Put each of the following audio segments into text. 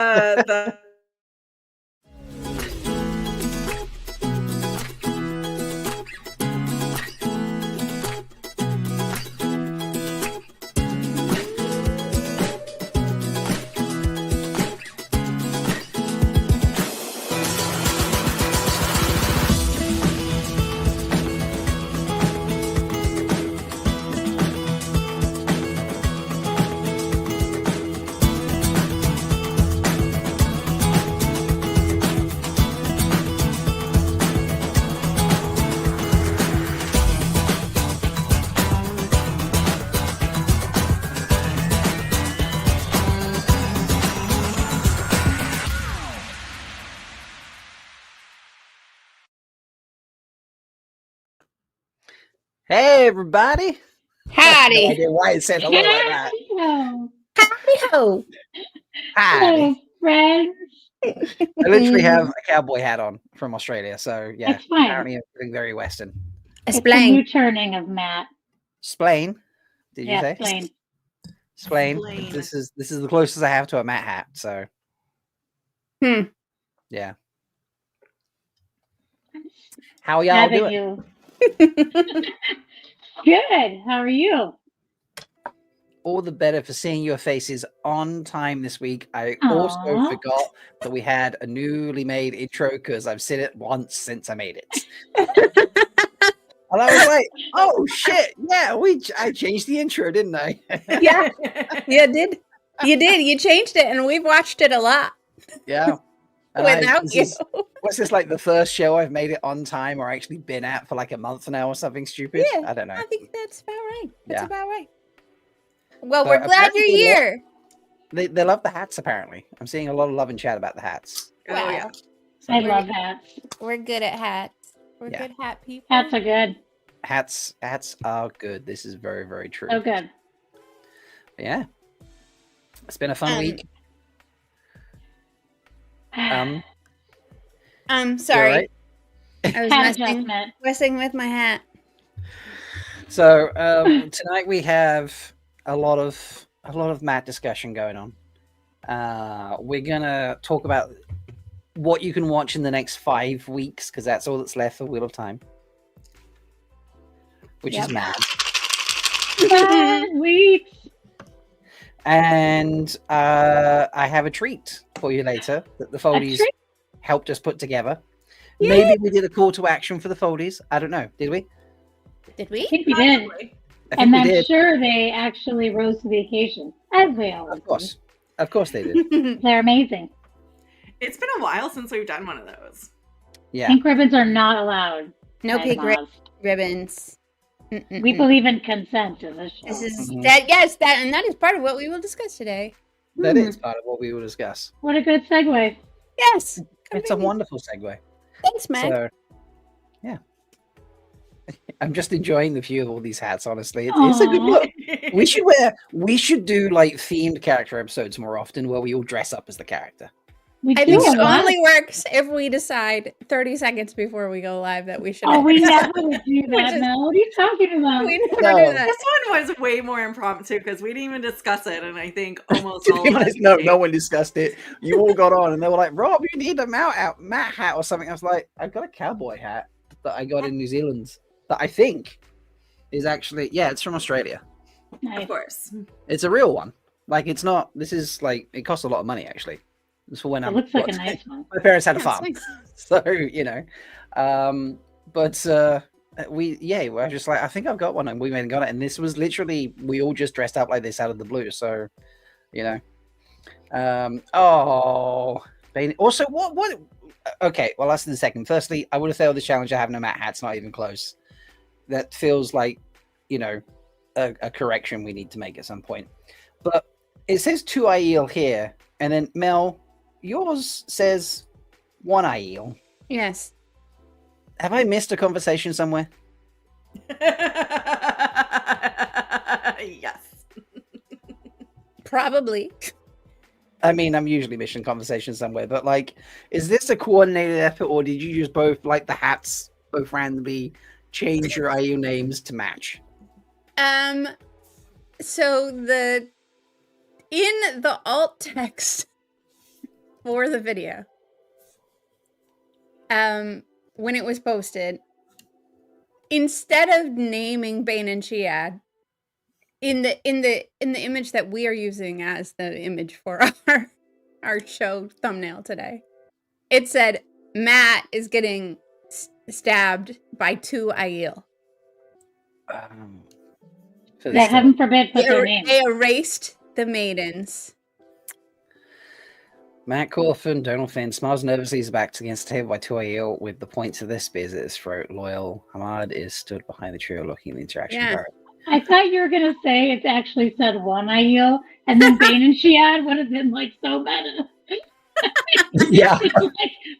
the Hey, everybody. Howdy. No idea why it said hello like that. Howdy-ho. Hi. friends. I literally have a cowboy hat on from Australia, so yeah, It's fine. apparently I'm feeling very Western. It's a Explain. new turning of Matt. Splain, did you say? Splain. Splain. Splain. This is the closest I have to a Matt hat, so yeah. How are y'all Having doing? you. Good. How are you? All the better for seeing your faces on time this week. I also Aw. forgot that we had a newly made intro because I've seen it once since I made it. And I was like, oh shit, yeah, I changed the intro, didn't I? Yeah, you did. You did. You changed it, and we've watched it a lot Yeah. And without you. What's this, like the first show I've made it on time or actually been at for like a month now or something stupid? Yeah, I don't know. I think that's about right. That's Yeah. about right. Well, But we're glad apparently you're here. They love the hats, apparently. I'm seeing a lot of love and chat about the hats. Oh yeah. So, I love hats. We're good at hats. We're Yeah. good hat people. Hats are good. hats are good. This is very, very true. So good. Yeah. It's been a fun week. Sorry. Right? I was Hat messing adjustment. with my hat. So tonight we have a lot of Matt discussion going on. We're gonna talk about what you can watch in the next 5 weeks because that's all that's left for Wheel of Time, which is mad. 5 weeks. And I have a treat for you later that the Foldies helped us put together. Yay! Maybe we did a call to action for the Foldies. I don't know. Did we? Did we? I think we did. Probably. I think And we I'm did. sure they actually rose to the occasion, as they always do. Of course they did. They're amazing. It's been a while since we've done one of those. Yeah. Pink ribbons are not allowed. No by pink laws. ribbons. We believe in consent in this show. This is Mhm. that. Yes, that is part of what we will discuss today. That is part of what we will discuss. What a good segue. Yes, It's a completely. wonderful segue. Thanks, Matt. So, yeah. I'm just enjoying the view of all these hats, honestly. It's a good Aw. look. We should do like themed character episodes more often where we all dress up as the character. We I do think a it lot. only works if we decide 30 seconds before we go live that we should. Oh, we never would do Which that, is- Mel. What are you talking about? We never No. do that. This one was way more impromptu because we didn't even discuss it, and I think almost To all be of us honest, no did. one discussed it. You all got on and they were like, Rob, you need a Matt hat or something. I was like, I've got a cowboy hat that I got in New Zealand that I think is actually, it's from Australia. Nice. Of course. It's a real one. Like, it's not, this is like, it costs a lot of money actually. It's for when It looks like a nice one. my parents had a Yeah, farm. it's So, you know, but we're just like, I think I've got one, and we went and got it. And this was literally, we all just dressed up like this out of the blue. So, you know, also, what? Okay, well, that's the second. Firstly, I would have failed the challenge. I have no Matt hats, not even close. That feels like, you know, a correction we need to make at some point. But it says 2 Aiel here, and then Mel, yours says 1 Aiel. Yes. Have I missed a conversation somewhere? Yes. Probably. I mean, I'm usually missing conversation somewhere, but like, is this a coordinated effort, or did you just both, like the hats, both randomly change your Aiel names to match? So in the alt text for the video, when it was posted, instead of naming Bane and Chiad in the image that we are using as the image for our show thumbnail today, it said Matt is getting stabbed by 2 Aiel. That heaven forbid put their name. They erased the maidens. Mat Cauthon, Donald Finn smiles nervously. His back's against the table by 2 Aiel with the points of their spears at his throat. Loyal Hamad is stood behind the trio looking at the interaction. Yeah. I thought you were going to say it's actually said 1 Aiel, and then Bane and Chiad would have been like so meta. Yeah. Like,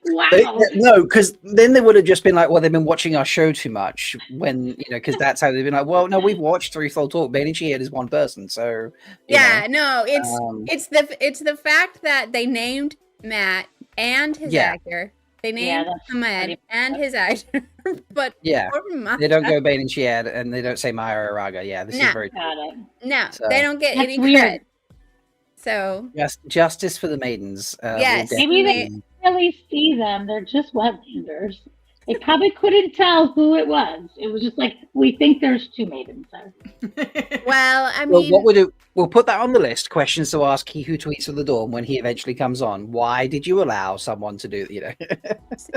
wow. No, because then they would have just been like, well, they've been watching our show too much. When, because that's how they've been like, well, no, we've watched Threefold Talk. Bane and Chiad is one person. So, no, it's the fact that they named Matt and his actor. They named Ahmed and his actor. But they don't go Bane and Chiad, and they don't say Maya or Raga. Yeah, this is very true. No, so, they don't get any weird. credit. So justice for the maidens. Yes, maybe they didn't really see them. They're just Wetlanders. They probably couldn't tell who it was. It was just like, we think there's 2 maidens there. Well, I mean, what we'll do, we'll put that on the list. Questions to ask He Who Tweets for the Dawn when he eventually comes on. Why did you allow someone to do?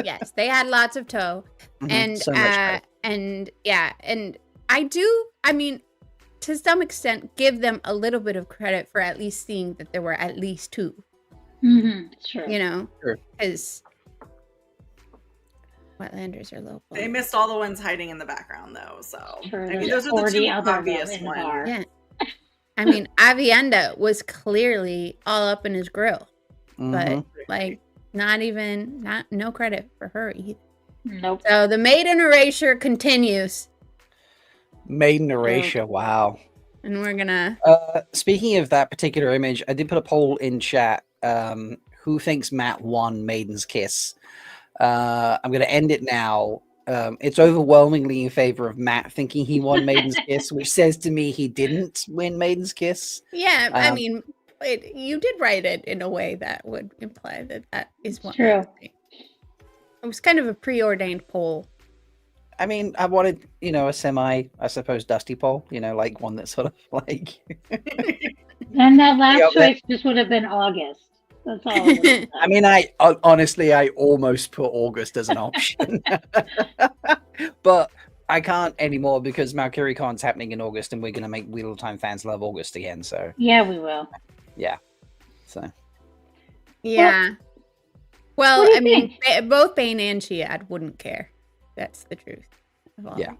Yes, they had lots of toe, and so much and I do. I mean, to some extent, give them a little bit of credit for at least seeing that there were at least 2. Sure. Because Wetlanders are local. They missed all the ones hiding in the background, though. So Sure, I mean, those are the 2 obvious ones. Yeah. I mean, Avienda was clearly all up in his grill, but like no credit for her either. Nope. So the maiden erasure continues. Maiden erasure, wow. And we're gonna. Speaking of that particular image, I did put a poll in chat. Who thinks Matt won Maiden's Kiss? I'm going to end it now. It's overwhelmingly in favor of Matt thinking he won Maiden's Kiss, which says to me he didn't win Maiden's Kiss. Yeah, I mean, you did write it in a way that would imply that is what. True. It was kind of a preordained poll. I mean, I wanted, a semi, I suppose, dusty poll, like one that's sort of like. And that last choice just would have been August. That's all. I mean, I honestly almost put August as an option, but I can't anymore because Malkier Con's happening in August, and we're going to make Wheel of Time fans love August again. So yeah, we will. Yeah. So. Yeah. Well, I mean, both Bane and Chiad wouldn't care. That's the truth. Yeah.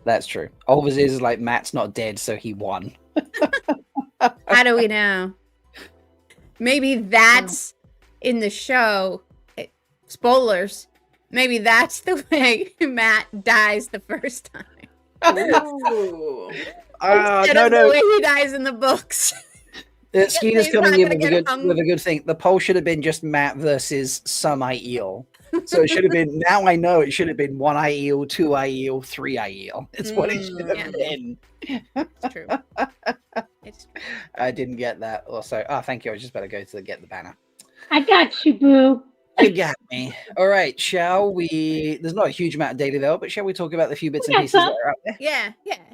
That's true. All of it is like Matt's not dead, so he won. How do we know? Maybe that's in the show. Spoilers. Maybe that's the way Matt dies the first time. Ooh. Instead of the way he dies in the books. Skeeter's coming in with a good thing. The poll should have been just Matt versus some Aiel. So it should have been, now I know it should have been 1 Aiel, 2 Aiel, 3 Aiel. It's what it should have been. It's true. It's true. I didn't get that. Also, thank you. I was just about to go to get the banner. I got you, boo. You got me. All right, shall we? There's not a huge amount of data though, but shall we talk about the few bits and pieces that are out there?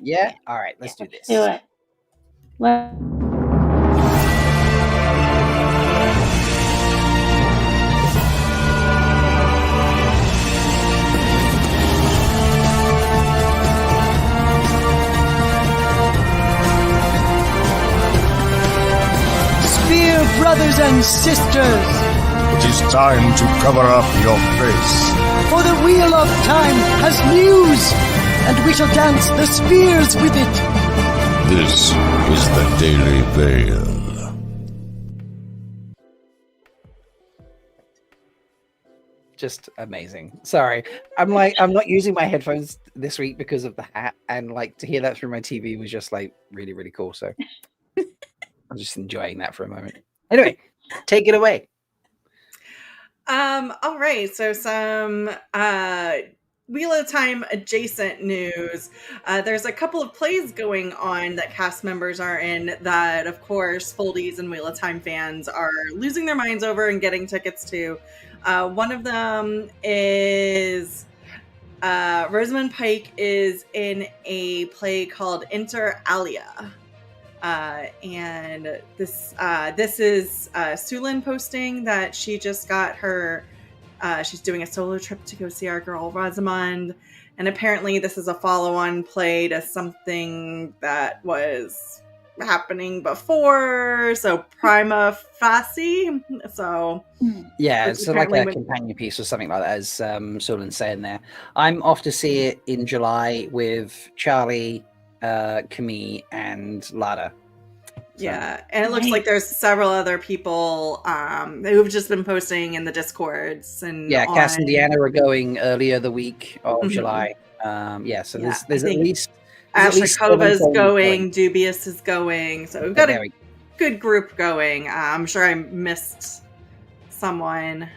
Yeah. All right, let's do this. Do it. Brothers and sisters, it is time to cover up your face. For the Wheel of Time has news, and we shall dance the spears with it. This is the Daily Veil. Just amazing. Sorry, I'm not using my headphones this week because of the hat, and to hear that through my TV was just really, really cool. So I'm just enjoying that for a moment. Anyway, take it away. All right. So some Wheel of Time adjacent news. There's a couple of plays going on that cast members are in that, of course, Foldies and Wheel of Time fans are losing their minds over and getting tickets to. One of them is Rosamund Pike is in a play called Inter Alia. And this is Sulin posting that she just got her she's doing a solo trip to go see our girl Rosamund, and apparently this is a follow-on play to something that was happening before, so prima facie. So yeah, it's like a companion piece or something like that, as Sulin's saying there. I'm off to see it in July with Charlie, Camille, and Lada. Yeah, and it looks like there's several other people who've just been posting in the Discords. And Cass and Deanna are going earlier the week of July. So there's at least Ashlikova's going, Dubious is going, so we've got a good group going. I'm sure I missed someone.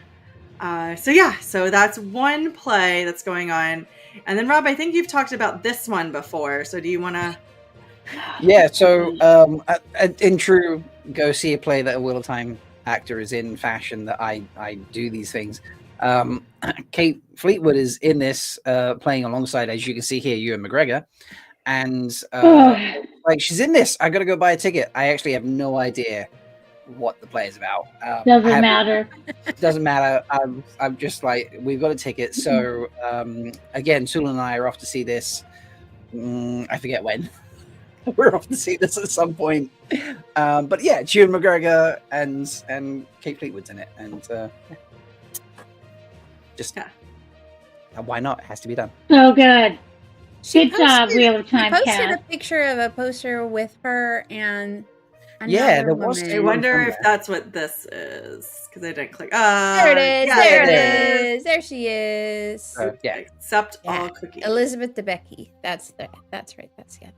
So that's one play that's going on. And then Rob, I think you've talked about this one before, so do you want to... Yeah, so in true go see a play that a Wheel of Time actor is in fashion, that I do these things. Kate Fleetwood is in this, playing alongside, as you can see here, Ewan McGregor, and she's in this. I gotta go buy a ticket. I actually have no idea what the play is about. Doesn't matter. Doesn't matter. I'm just like, we've got a ticket. So again, Sulin and I are off to see this. I forget when. We're off to see this at some point. But yeah, Ewan McGregor and Kate Fleetwood's in it. And why not? It has to be done. So good. Good job, Wheel of Time cast. Posted cast. a picture of a poster with her and there was. I wonder if that's what this is, because I didn't click. There it is. Yeah, there it is. There she is. Accept all cookies. Elizabeth DeBecky. That's right. That's it.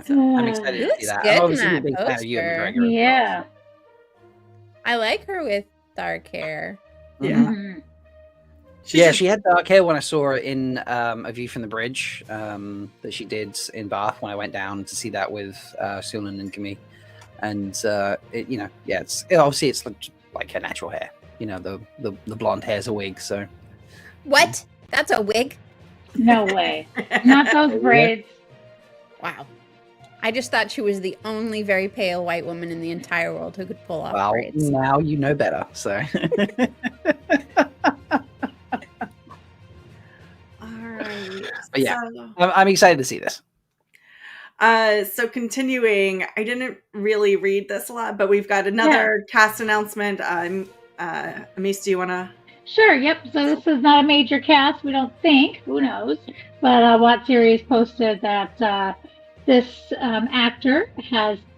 So, I'm excited to see that. I'm obviously a big fan of Ewan McGregor. Yeah. I like her with dark hair. Yeah. Mm-hmm. She had dark hair when I saw her in A View from the Bridge that she did in Bath when I went down to see that with Sulin and Camille. And obviously it's like her natural hair. You know, the blonde hair's a wig. So what? That's a wig? No way. Not those braids. Wow. I just thought she was the only very pale white woman in the entire world who could pull off braids. Now you know better. So. But yeah, I'm excited to see this. So continuing, I didn't really read this a lot, but we've got another cast announcement. Amis, do you want to? Sure, yep. So this is not a major cast, we don't think. Who knows? But Watt Series posted that this actor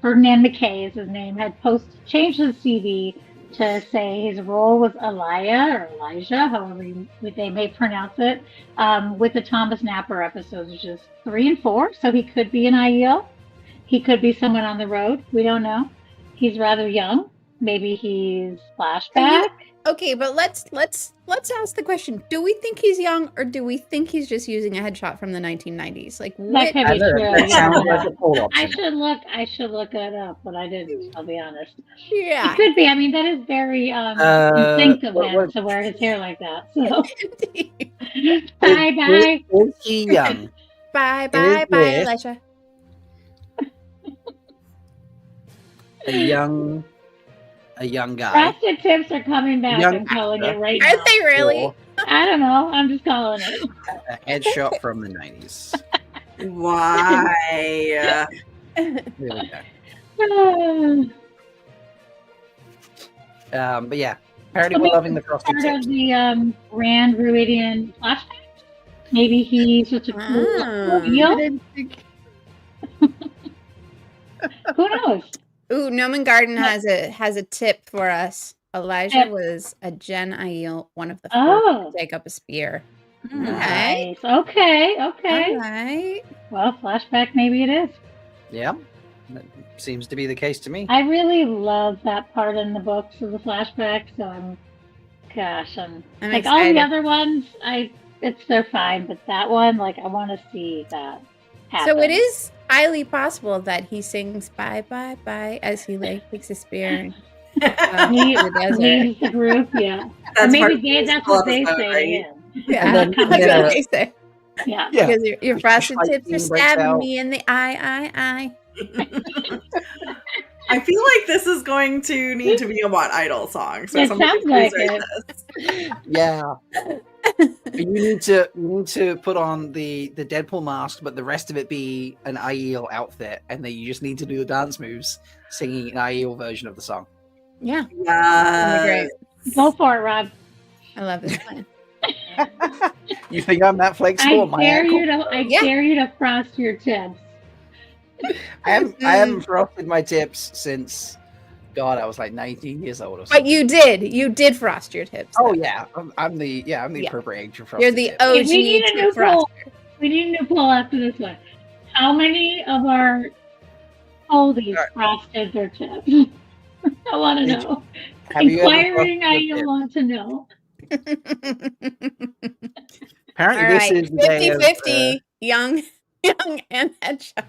Ferdinand McKay is his name, had changed his CV to say his role was Elijah, however they may pronounce it, with the Thomas Napper episodes, which is 3 and 4. So he could be an Aiel. He could be someone on the road. We don't know. He's rather young. Maybe he's flashback. Okay, but let's ask the question: do we think he's young, or do we think he's just using a headshot from the 1990s? Like, that could be true. I should look it up, but I didn't. I'll be honest. Yeah, it could be. I mean, that is very instinct of him to wear his hair like that. So, bye. Is he young? Bye, Elijah. A young guy. Frosted Tips are coming back. I'm calling it right now. Are they really? I don't know. I'm just calling it. A headshot from the 90s. Why? Really bad. But yeah, apparently we're loving the Frosted Tips. Part of the Rand Rhuarc flashback. Maybe he's just a cool reveal. Who knows? Ooh, Noman Garden has a tip for us. Elijah was a Gen Aiel, one of the first to take up a spear. Nice. Okay. All right. Well, flashback, maybe it is. Yeah, that seems to be the case to me. I really love that part in the books of the flashback, so I'm gosh, I'm I'm like all the excited. other ones. They're fine, but that one, like, I want to see that happen. So it is highly possible that he sings "Bye Bye Bye" as he like takes a spear and leaves the group. Yeah, That's or maybe part of that's the what they episode, say. right? Yeah, And then- that's and then, what they say. Yeah. Yeah. Because your frosted Like tips are scene breaks stabbing out. me in the eye. I feel like this is going to need to be a What Idol song. So It somebody sounds please like write it. this. Yeah. You need to put on the Deadpool mask, but the rest of it be an Aiel outfit, and then you just need to do the dance moves, singing an Aiel version of the song. Yeah, Yes. Go for it, Rob. I love this plan. You think I'm that flexible? I dare you to frost your tips. I haven't frosted my tips since, God, I was like 19 years old or something. But you did frost your tips. Oh though. yeah, I'm the Yeah. appropriate age for frosted You're the tips. OG We need a tip new poll. froster. We need a new poll after this one. How many of our oldies frosted their tips? I want to know. Have you ever Inquiring, frosted your I tips? want to know. Apparently, All this right, is the day of, 50-50, young and headshot.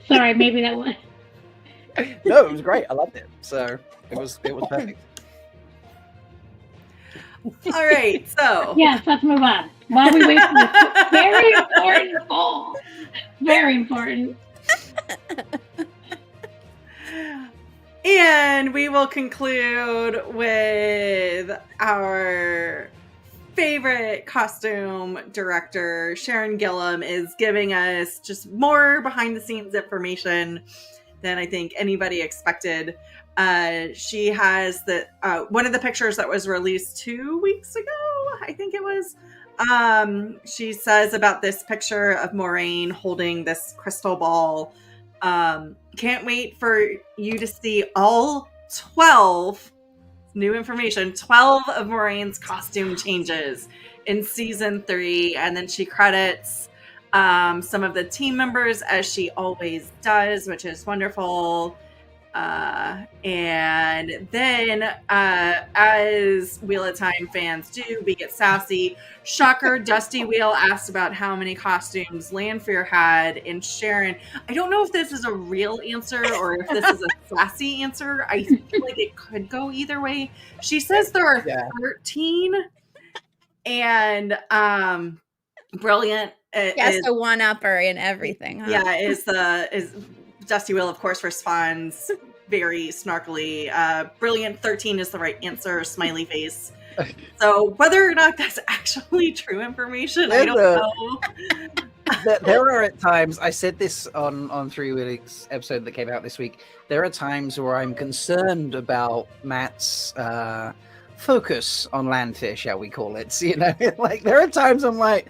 Sorry, maybe that was. No, it was great. I loved it. So it was perfect. All right. So Yes, let's move on. While we wait for this very important poll. Very important. And we will conclude with our favorite costume director, Sharon Gillam, is giving us just more behind the scenes information than I think anybody expected. She has one of the pictures that was released 2 weeks ago, I think it was. She says about this picture of Moraine holding this crystal ball. Can't wait for you to see all 12 new information, 12 of Moraine's costume changes in season 3. And then she credits some of the team members, as she always does, which is wonderful. And then, as Wheel of Time fans do, we get sassy. Shocker, Dusty Wheel asked about how many costumes Lanfear had, and Sharon, I don't know if this is a real answer or if this is a sassy answer. I feel like it could go either way. She says there are 13, and Brilliant Yes, a one-upper in everything. Huh? Yeah, is Dusty Wheel, of course, responds very snarkily. Brilliant, 13 is the right answer, smiley face. So whether or not that's actually true information, I don't know. There are at times, I said this on 3 Weeks episode that came out this week, there are times where I'm concerned about Matt's focus on Landfare, shall we call it. You know, like there are times I'm like,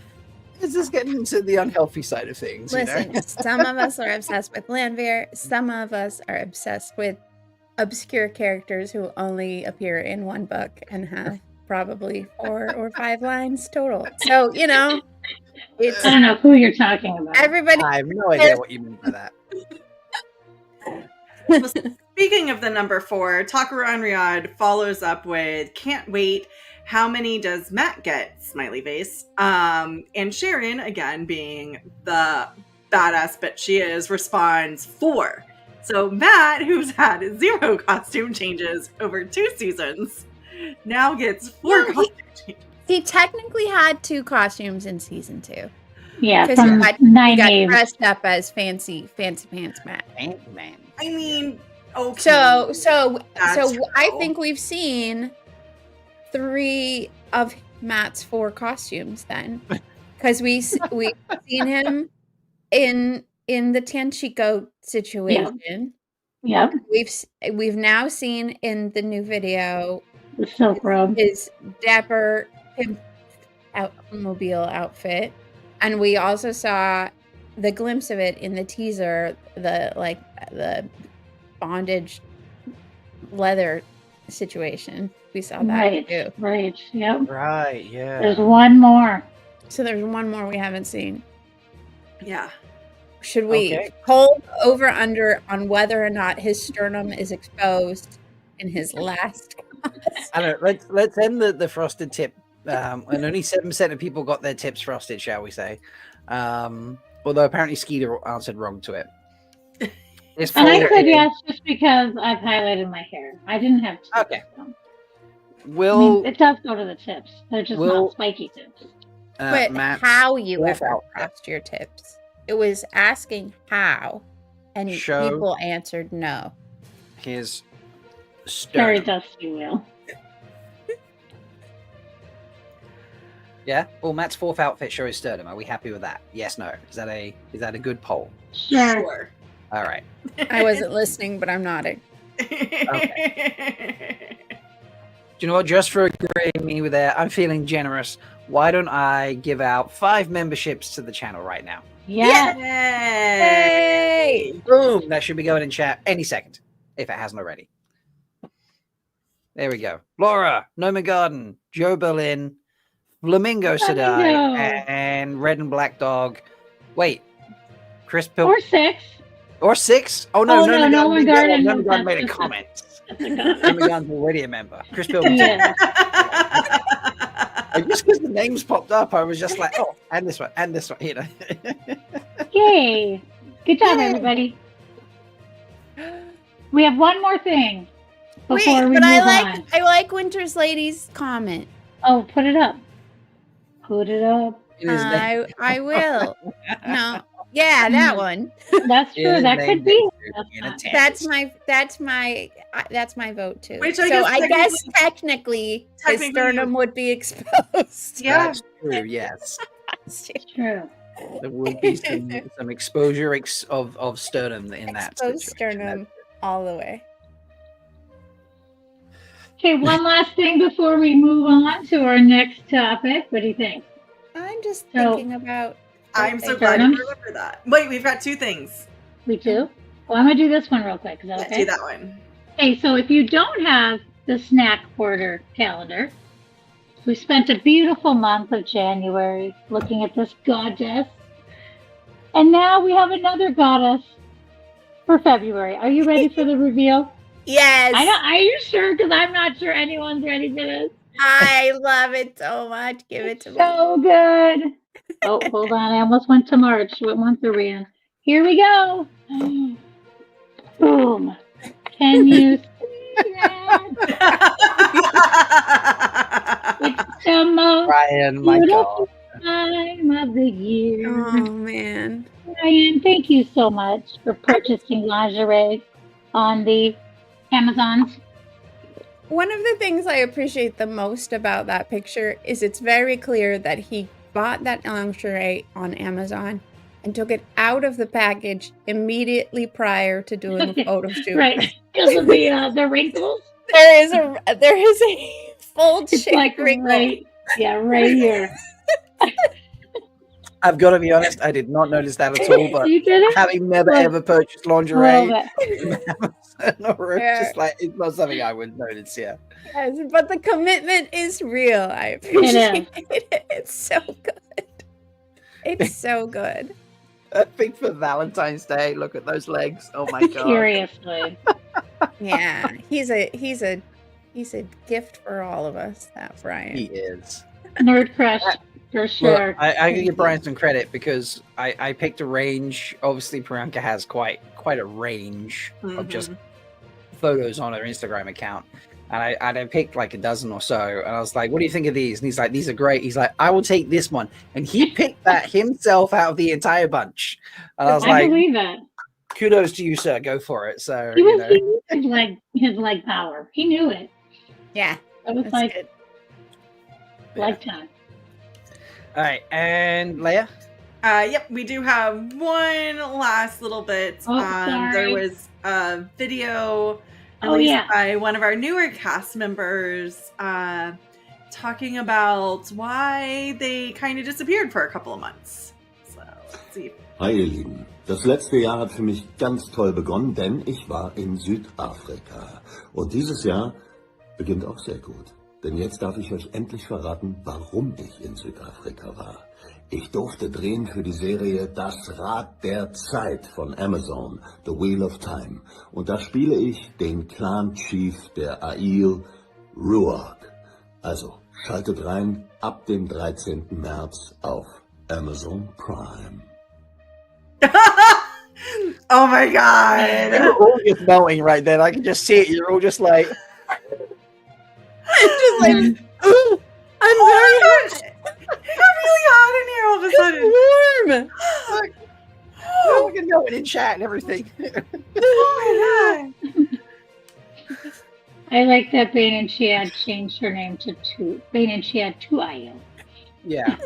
is this getting into the unhealthy side of things? Listen, you know? Some of us are obsessed with Landwehr. Some of us are obsessed with obscure characters who only appear in one book and have probably 4 or 5 lines total. So, you know, it's I don't know who you're talking about. everybody. I have no idea what you mean by that. Well, speaking of the number 4, Takara Riyadh follows up with, can't wait. How many does Matt get? Smiley face. And Sharon, again, being the badass bitch she is, responds 4. So Matt, who's had 0 costume changes over 2 seasons, now gets 4 costume changes. He technically had 2 costumes in season 2. Yeah, Because from he got 9 dressed up as fancy pants Matt. Man. I mean, okay. So That's I true. think we've seen 3 of Matt's 4 costumes then, because we've seen him in the Tanchiko situation. Yep, We've now seen in the new video the silk robe. his dapper pimp automobile outfit, and we also saw the glimpse of it in the teaser, the bondage leather situation. We saw that too. Right, yep. Right, yeah. There's one more. So there's one more we haven't seen. Yeah. Should we Okay. hold over under on whether or not his sternum is exposed in his last? I don't know, let's end the frosted tip. And only 7% of people got their tips frosted, shall we say? Although apparently Skeeter answered wrong to it. It's And I for- said yes just because I've highlighted my hair. I didn't have tips. Okay. So. I Will mean, it does go to the tips. They're just not spiky tips. But Matt how you fourth ever outfit. crossed your tips? It was asking how, and Show- people answered no. his Very sternum? dusty wheel. Yeah. Well, Matt's fourth outfit show his sternum. Are we happy with that? Yes, no. Is that a good poll? Sure. All right. I wasn't listening, but I'm nodding. Do you know what? Just for agreeing me with that, I'm feeling generous. Why don't I give out 5 memberships to the channel right now? Yes. Hey! Boom! That should be going in chat any second, if it hasn't already. There we go. Laura, Noma Garden, Joe Berlin, Flamingo Sadai, Flamingo. and Red and Black Dog. Wait, Chris Pil Or 6. or 6? Oh no, Oh, no, Noma Garden Garden was- made a that's- comment. That's a god. Noma Garden's already a member. Chris Pil. Yeah. Just because the names popped up, I was just like, oh, and this one, you know. Yay. Good job, everybody. We have one more thing before we but move I on. like Winter's Lady's comment. Oh, put it up. Put it up. It is named- I will. No. Yeah, that one. That's it true. is That named could be. in a tent. That's my vote too. Which so I guess technically his technically sternum would be exposed. Yeah. That's true, yes. True. There would be some exposure of sternum in that Exposed situation. sternum all the way. Okay, one last thing before we move on to our next topic. What do you think? I'm just So- thinking about. I'm so birthday glad Sternums? you remember that. Wait, we've got 2 things. We do? Well, I'm going to do this one real quick. Is that Let's okay? do that one. Okay, so if you don't have the snack order calendar, we spent a beautiful month of January looking at this goddess. And now we have another goddess for February. Are you ready for the reveal? Yes, I know. Are you sure? Because I'm not sure anyone's ready for this. I love it so much. Give it to me. So good. Oh, hold on. I almost went to March. What month are we in? Here we go. Boom. Can you see that? It's the most Ryan, my beautiful God. time of the year. Oh man. Ryan, thank you so much for purchasing lingerie on the Amazons. One of the things I appreciate the most about that picture is it's very clear that he bought that lingerie on Amazon and took it out of the package immediately prior to doing a photo shoot. Right. Because of the wrinkles. There is a fold It's shape like wrinkle. right here. I've got to be honest, I did not notice that at all, but You did it? having never Well, ever purchased Love lingerie, it. or Yeah. just like it's not something I would notice. Yeah, Yes, but the commitment is real. I appreciate it. It's so good. It's so good. I think for Valentine's Day, look at those legs. Oh my God. Seriously. Yeah, he's a gift for all of us. That Brian. He is. Nerd crush for Well, sure. I can give Brian some credit because I picked a range. Obviously, Priyanka has quite a range of just photos on her Instagram account. And I picked like a dozen or so. And I was like, what do you think of these? And he's like, these are great. He's like, I will take this one. And he picked that himself out of the entire bunch. And I was I like, believe that. kudos to you, sir. Go for it. So, He you was know. he knew his leg power. He knew it. Yeah, It was that's like good. lifetime. All right. And Leigh-A? Yep, we do have one last little bit. Oh, There sorry. was a video Oh, released yeah. by one of our newer cast members talking about why they kind of disappeared for a couple of months. So, let's see. Hi ihr Lieben, das letzte Jahr hat für mich ganz toll begonnen, denn ich war in Südafrika. Und dieses Jahr beginnt auch sehr gut. Denn jetzt darf ich euch endlich verraten, warum ich in Südafrika war. Ich durfte drehen für die Serie Das Rad der Zeit von Amazon, The Wheel of Time. Und da spiele ich den Clan-Chief der Aiel, Rhuarc. Also, schaltet rein ab dem 13. März auf Amazon Prime. Oh my god! You're all just melting right then. I can just see it. You're all just like, just like, ooh, I'm very hot. It got really hot in here all of a sudden. Warm. Like, oh, we're gonna go in chat and everything. Oh my god! I like that Bane and Chiad changed her name to Bane and Chiad to Aiel. Yeah.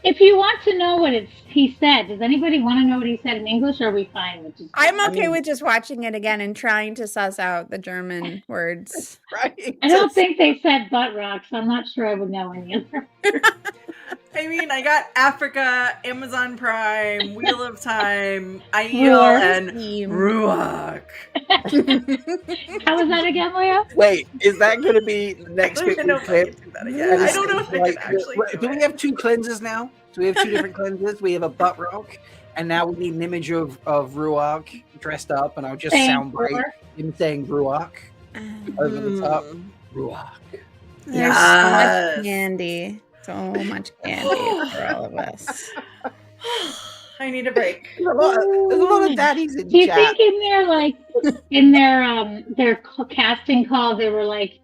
If you want to know what he said, does anybody want to know what he said in English, or are we fine with just? I'm okay with just watching it again and trying to suss out the German words. Right. I don't think they said butt rock, so I'm not sure I would know any of them. I mean, I got Africa, Amazon Prime, Wheel of Time, Aiel, Rhuarc. and Rhuarc. How was that again, Leah? Wait, is that going to be the next I bit don't know we if I clip? can do that again. I don't know if I Like, can actually do we have two cleansers now? Do we have two different cleansers? We have a butt rock, and now we need an image of Rhuarc dressed up, and I'll just sound great. Him saying Rhuarc over the top. Rhuarc. There's so much candy. So much candy for all of us. I need a break. There's a lot of daddies in Do you chat. think in their casting call they were like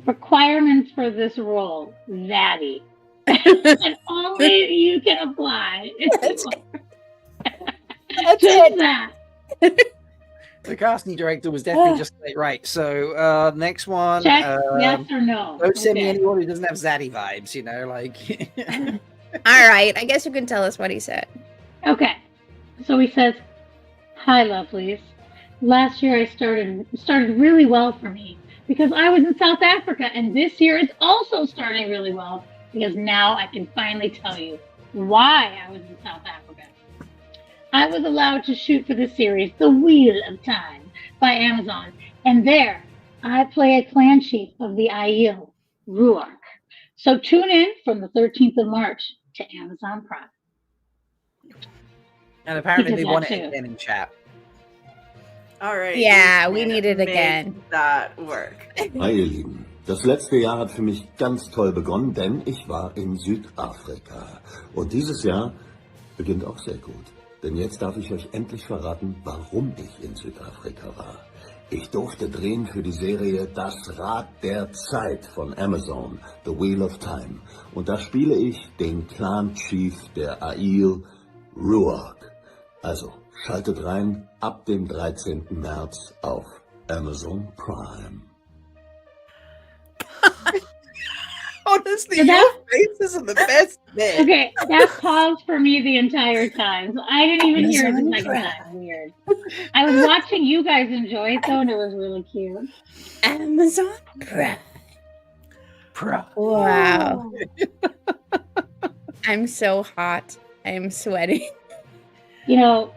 requirements for this role, zaddy, and only you can apply. That's Just it. that. The casting director was definitely just like, right. So next one. Check yes or no. Don't send me Okay. anyone who doesn't have zaddy vibes. You know, like. All right. I guess you can tell us what he said. Okay. So he says, "Hi, lovelies. Last year I started really well for me because I was in South Africa, and this year it's also starting really well because now I can finally tell you why I was in South Africa. I was allowed to shoot for the series The Wheel of Time by Amazon, and there I play a clan chief of the Aiel, Rhuarc. So tune in from the 13th of March to Amazon Prime." And apparently Because they want that it too. again in chat. All right. Yeah, we can need it make again. That work. Hi ihr Lieben, das letzte Jahr hat für mich ganz toll begonnen, denn ich war in Südafrika. Und dieses Jahr beginnt auch sehr gut. Denn jetzt darf ich euch endlich verraten, warum ich in Südafrika war. Ich durfte drehen für die Serie Das Rad der Zeit von Amazon, The Wheel of Time. Und da spiele ich den Clan-Chief der Aiel, Rhuarc. Also, schaltet rein ab dem 13. März auf Amazon Prime. Honestly, So your that- faces are the best bit. Okay, that paused for me the entire time, so I didn't even hear it the second time. Weird. I was watching you guys enjoy it though, and it was really cute. Amazon Prime. Wow. I'm so hot. I'm sweating. You know,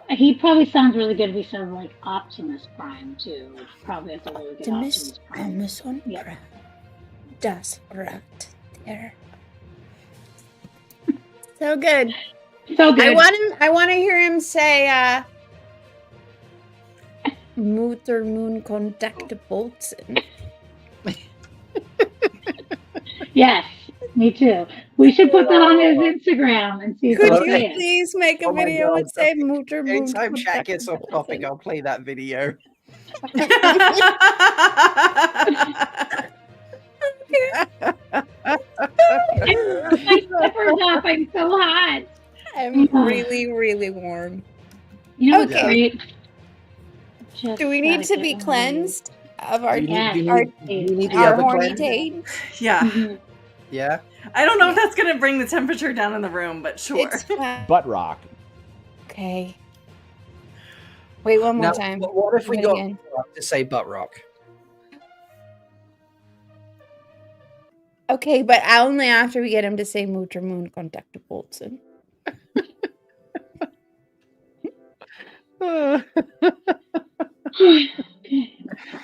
he probably sounds really good if he says like Optimus Prime too. Which probably has a really good Optimus Prime. Amazon Yeah. Prime. Das Rad der. So good. So good. I want to hear him say Mutter Moon Contact Boltzen. Yes, me too. We should put that on his Instagram and see if Could he'll you say it. please make a Oh my video God. and say Mutter Moon Anytime chat Contact gets off topic, Boltzen? I'll play that video. My slippers off. I'm so hot. I'm really, really warm. You know what's Okay. great? Just Do we need gotta to get be one of cleansed of our Do you need, Yeah. do you our, need, do you need the our other horny cleanse? taint? Yeah. these. Mhm. Yeah. I don't know if that's going to bring the temperature down in the room, but sure. It's fine. Butt rock. Okay. Wait one more Now, time. what if we Do it got again. to say butt rock? Okay, but only after we get him to say Mutter Moon Contact Boltzen.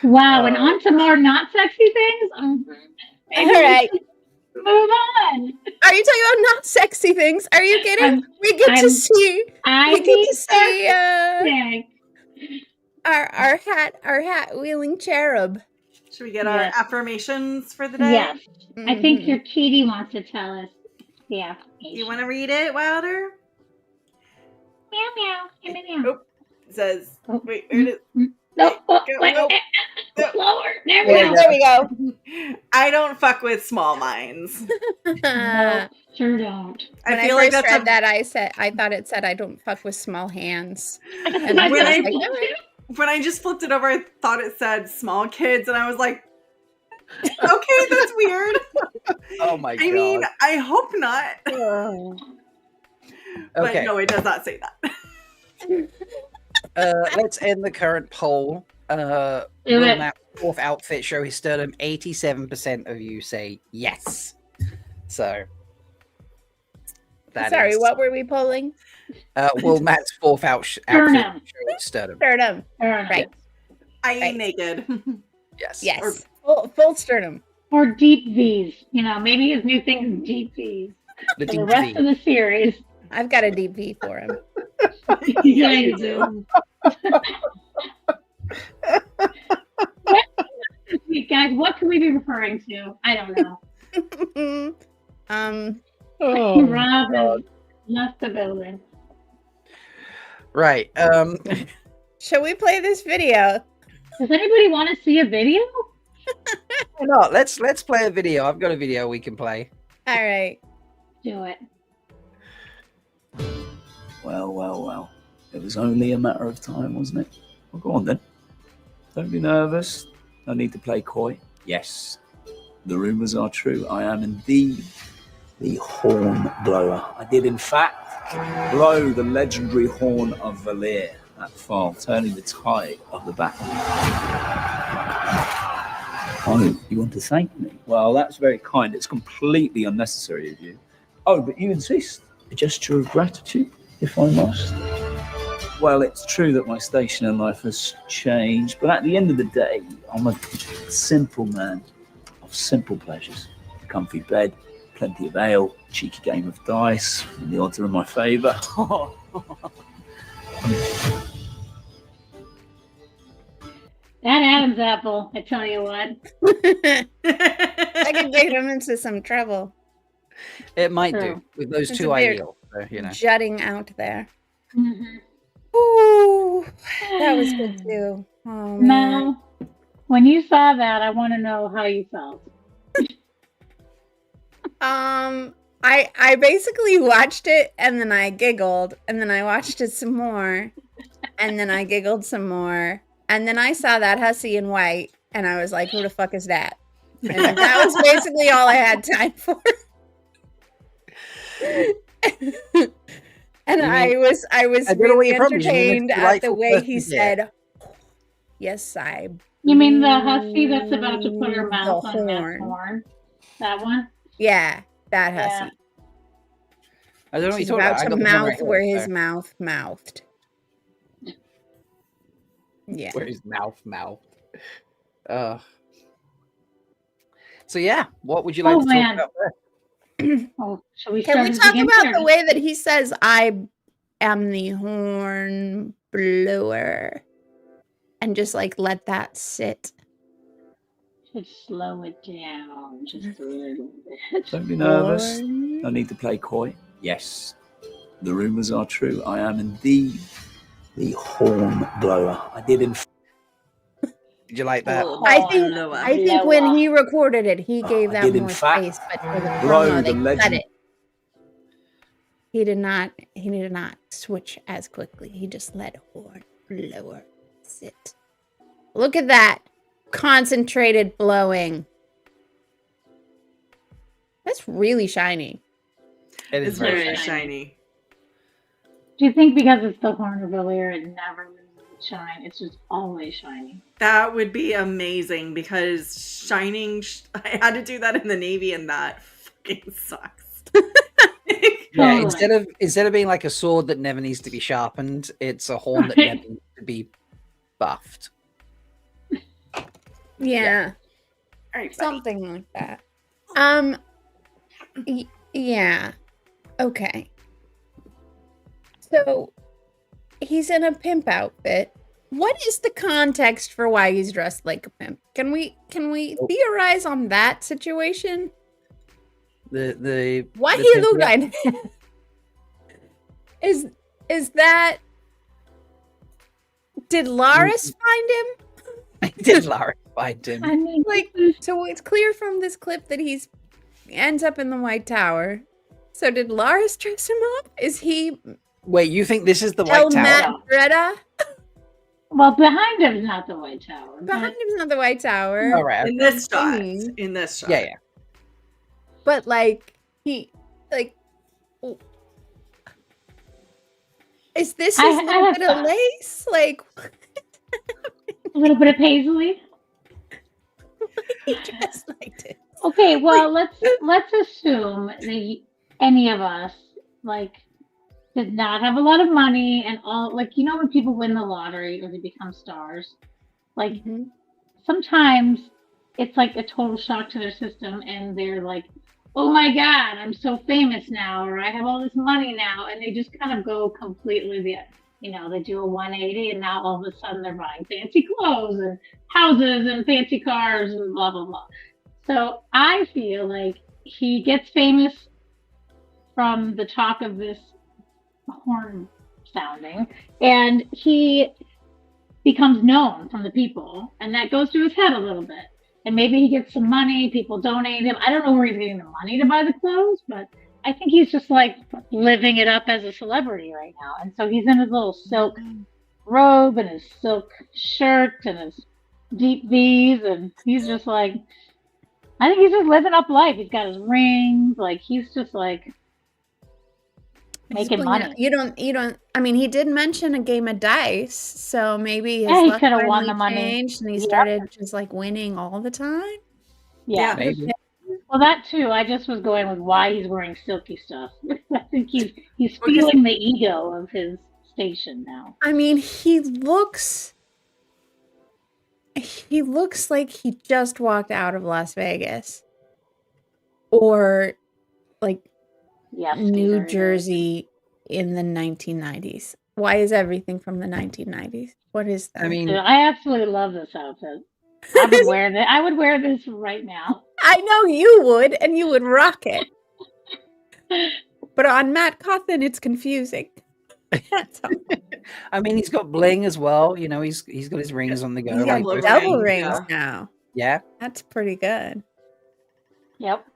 Wow, and on to more not sexy things. All right. Move on. All Are you talking about not sexy things? Are you kidding? We get to see our hat wheeling cherub. Should we get our affirmations for the day? Yes. I think your kitty wants to tell us the affirmation. You want to read it, Wilder? Meow meow. Meow meow. Oh, it says. Wait, where did? No. Slower. There we go. I don't fuck with small minds. No, sure don't. When I first read that, I thought it said I don't fuck with small hands. And when I just flipped it over, I thought it said small kids, and I was like, okay, that's weird. Oh my god. I mean, I hope not. But Okay. no, it does not say that. Let's end the current poll. Will Matt's fourth outfit show his sternum? 87% of you say yes. So sorry, what were we polling? Will Matt's fourth outfit show his sternum? Sternum. Right. I naked. Yes. Yes. Full sternum. Or deep V's. You know, maybe his new thing is deep V's. For the rest of the series. I've got a deep V for him. Yeah, you do. Guys, what can we be referring to? I don't know. Rob left the building. Right. Shall we play this video? Does anybody want to see a video? Why not? Let's play a video. I've got a video we can play. All right. Do it. Well. It was only a matter of time, wasn't it? Well, go on then. Don't be nervous. No need to play coy. Yes, the rumours are true. I am indeed the Hornblower. I did, in fact, blow the legendary horn of Valir at Fall, turning the tide of the battle. Oh, you want to thank me? Well, that's very kind. It's completely unnecessary of you. Oh, but you insist. A gesture of gratitude, if I must. Well, it's true that my station in life has changed, but at the end of the day, I'm a simple man of simple pleasures. A comfy bed, plenty of ale, cheeky game of dice, and the odds are in my favour. That Adam's apple, I tell you what. I could get him into some trouble. It might do with those two ideals. So, you know, jutting out there. Mm-hmm. Ooh, that was good too. Oh, man. Mel, when you saw that, I want to know how you felt. I basically watched it and then I giggled and then I watched it some more and then I giggled some more and then I saw that hussy in white and I was like, who the fuck is that? And that was basically all I had time for. And I was really entertained at the way he said, yes, I. You mean the hussy that's about to put her mouth on Matt's horn? That one? Yeah, that hussy. I don't know what She's you're about talking to about. mouth where his mouth mouthed. Yeah. Where his mouth mouthed. So yeah, what would you like to talk about there? Shall we Can we talk about the way that he says, I am the Hornblower? And just like let that sit. Just slow it down just a little bit. Don't be nervous. No need to play coy. Yes, the rumours are true. I am indeed the Hornblower. I did in. Did you like that? I think when he recorded it, he gave that more space, but for the promo, they cut it. He did not switch as quickly. He just let Hornblower sit. Look at that concentrated blowing. That's really shiny. It is It's very shiny. Do you think because it's the horn of Valir, it never loses its shine? It's just always shiny. That would be amazing because shining. I had to do that in the Navy, and that fucking sucks. Yeah, instead of being like a sword that never needs to be sharpened, it's a horn that never needs to be buffed. Yeah. All right, something like that. Yeah. Okay. So he's in a pimp outfit. What is the context for why he's dressed like a pimp? Can we theorize on that situation? The Why the he pimp- look yeah. like that? Is that did Laris find him? Did Lara find him? I mean, Like, so it's clear from this clip that he ends up in the White Tower. So did Laris dress him up? Is he Wait, you think this is the El White Tower? Madretta? well, behind him is not the White Tower. Behind him's not the White Tower. All right. In okay. this shot. Singing. In this shot. Yeah, yeah. But like is this I his little have bit of thoughts. lace? Like A little bit of paisley. he dressed like this. Okay, well, let's assume that any of us like did not have a lot of money and all, like, you know, when people win the lottery or they become stars, like sometimes it's like a total shock to their system and they're like, oh my God, I'm so famous now, or I have all this money now, and they just kind of go completely they do a 180 and now all of a sudden they're buying fancy clothes and houses and fancy cars and blah blah blah. So I feel like he gets famous from the talk of this horn sounding, and he becomes known from the people, and that goes through his head a little bit. And maybe he gets some money, people donate him. I don't know where he's getting the money to buy the clothes, but I think he's just like living it up as a celebrity right now. And so he's in his little silk robe and his silk shirt and his deep V's, and he's just like, I think he's just living up life. He's got his rings, like he's just like making money. You don't. I mean, he did mention a game of dice, so maybe his Yeah, he luck could have won finally the money. changed, and he Yeah. started just like winning all the time. Yeah. Maybe. Well, that too. I just was going with why he's wearing silky stuff. I think he's feeling the ego of his station now. I mean, he looks like he just walked out of Las Vegas or like Yeah, New Jersey in the 1990s. Why is everything from the 1990s? What is that? I mean, I absolutely love this outfit. I would wear this. I would wear this right now. I know you would, and you would rock it. But on Mat Cauthon, it's confusing. That's all. I mean, he's got bling as well. You know, he's got his rings on the go. He's got like double rings, rings yeah. now. Yeah, That's pretty good. Yep.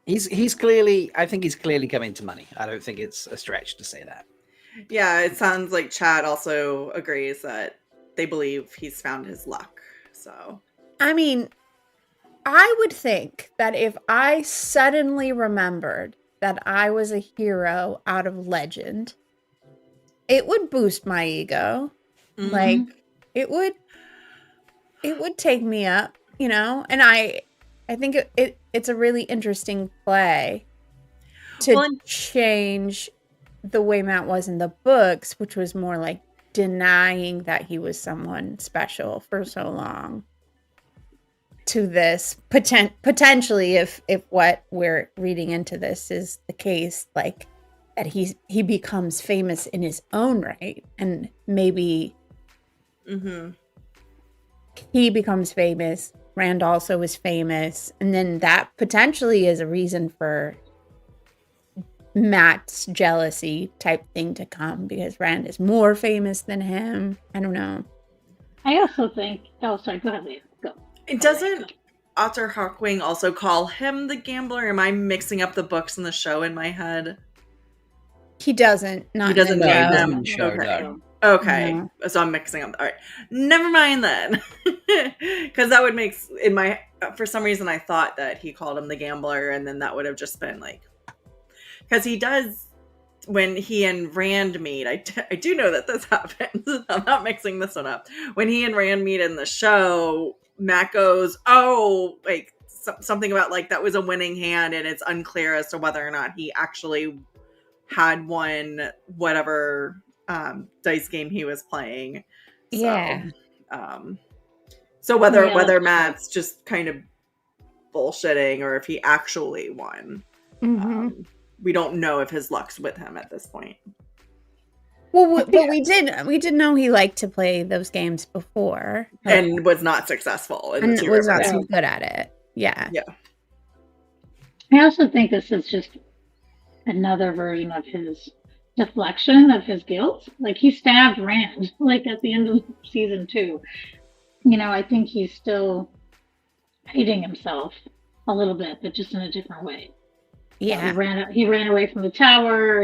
he's clearly. I think he's clearly coming to money. I don't think it's a stretch to say that. Yeah, it sounds like Chad also agrees that they believe he's found his luck. So, I mean, I would think that if I suddenly remembered that I was a hero out of legend, it would boost my ego. mhm. Like it would take me up, you know? And I think it's a really interesting play to Well, change the way Matt was in the books, which was more like denying that he was someone special for so long, to this potentially, if what we're reading into this is the case, like that he becomes famous in his own right, and maybe Mhm. he becomes famous, Rand also is famous, and then that potentially is a reason for Matt's jealousy type thing to come, because Rand is more famous than him. I don't know. I also think. Oh, sorry. Go ahead, Leah. Go. It doesn't Otter Hawkwing also call him the gambler? Am I mixing up the books and the show in my head? He doesn't. Not He doesn't in the name show. them. Show, Okay. no. Okay. No. So I'm mixing up. All right. Never mind then. Because that would make, in my, for some reason I thought that he called him the gambler, and then that would have just been like, because he does, when he and Rand meet, I do know that this happens. I'm not mixing this one up. When he and Rand meet in the show, Matt goes, oh, like something about like that was a winning hand, and it's unclear as to whether or not he actually had won whatever dice game he was playing. So, Yeah. So whether Yeah, whether that's Matt's just kind of bullshitting or if he actually won. We don't know if his luck's with him at this point. Well, but we did know he liked to play those games before. And was not successful. And was not so good at it. Yeah. Yeah. I also think this is just another version of his deflection of his guilt. Like, he stabbed Rand, like, at the end of season 2. You know, I think he's still hating himself a little bit, but just in a different way. Yeah. He ran away from the tower,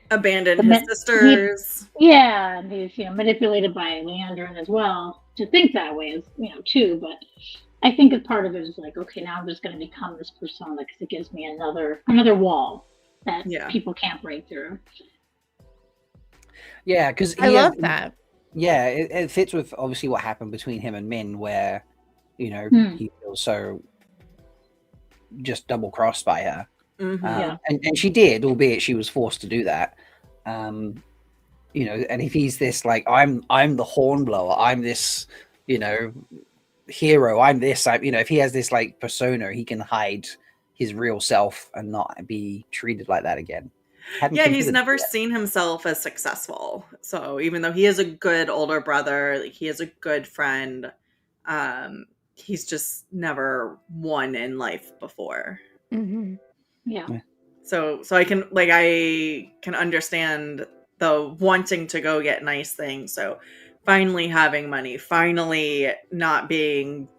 abandoned his sisters. And he's, manipulated by Leander as well to think that way, too. But I think a part of it is like, okay, now I'm just going to become this persona because it gives me another wall that people can't break through. Yeah, because I love that. Yeah, it fits with obviously what happened between him and Min, where he feels so just double crossed by her. And she did, albeit she was forced to do that. And if he's this like, I'm the Hornblower, I'm this, hero, I'm this, if he has this like persona, he can hide his real self and not be treated like that again. He's never seen himself as successful. So even though he is a good older brother, like, he is a good friend, he's just never won in life before. So I can understand the wanting to go get nice things. So finally having money, finally not being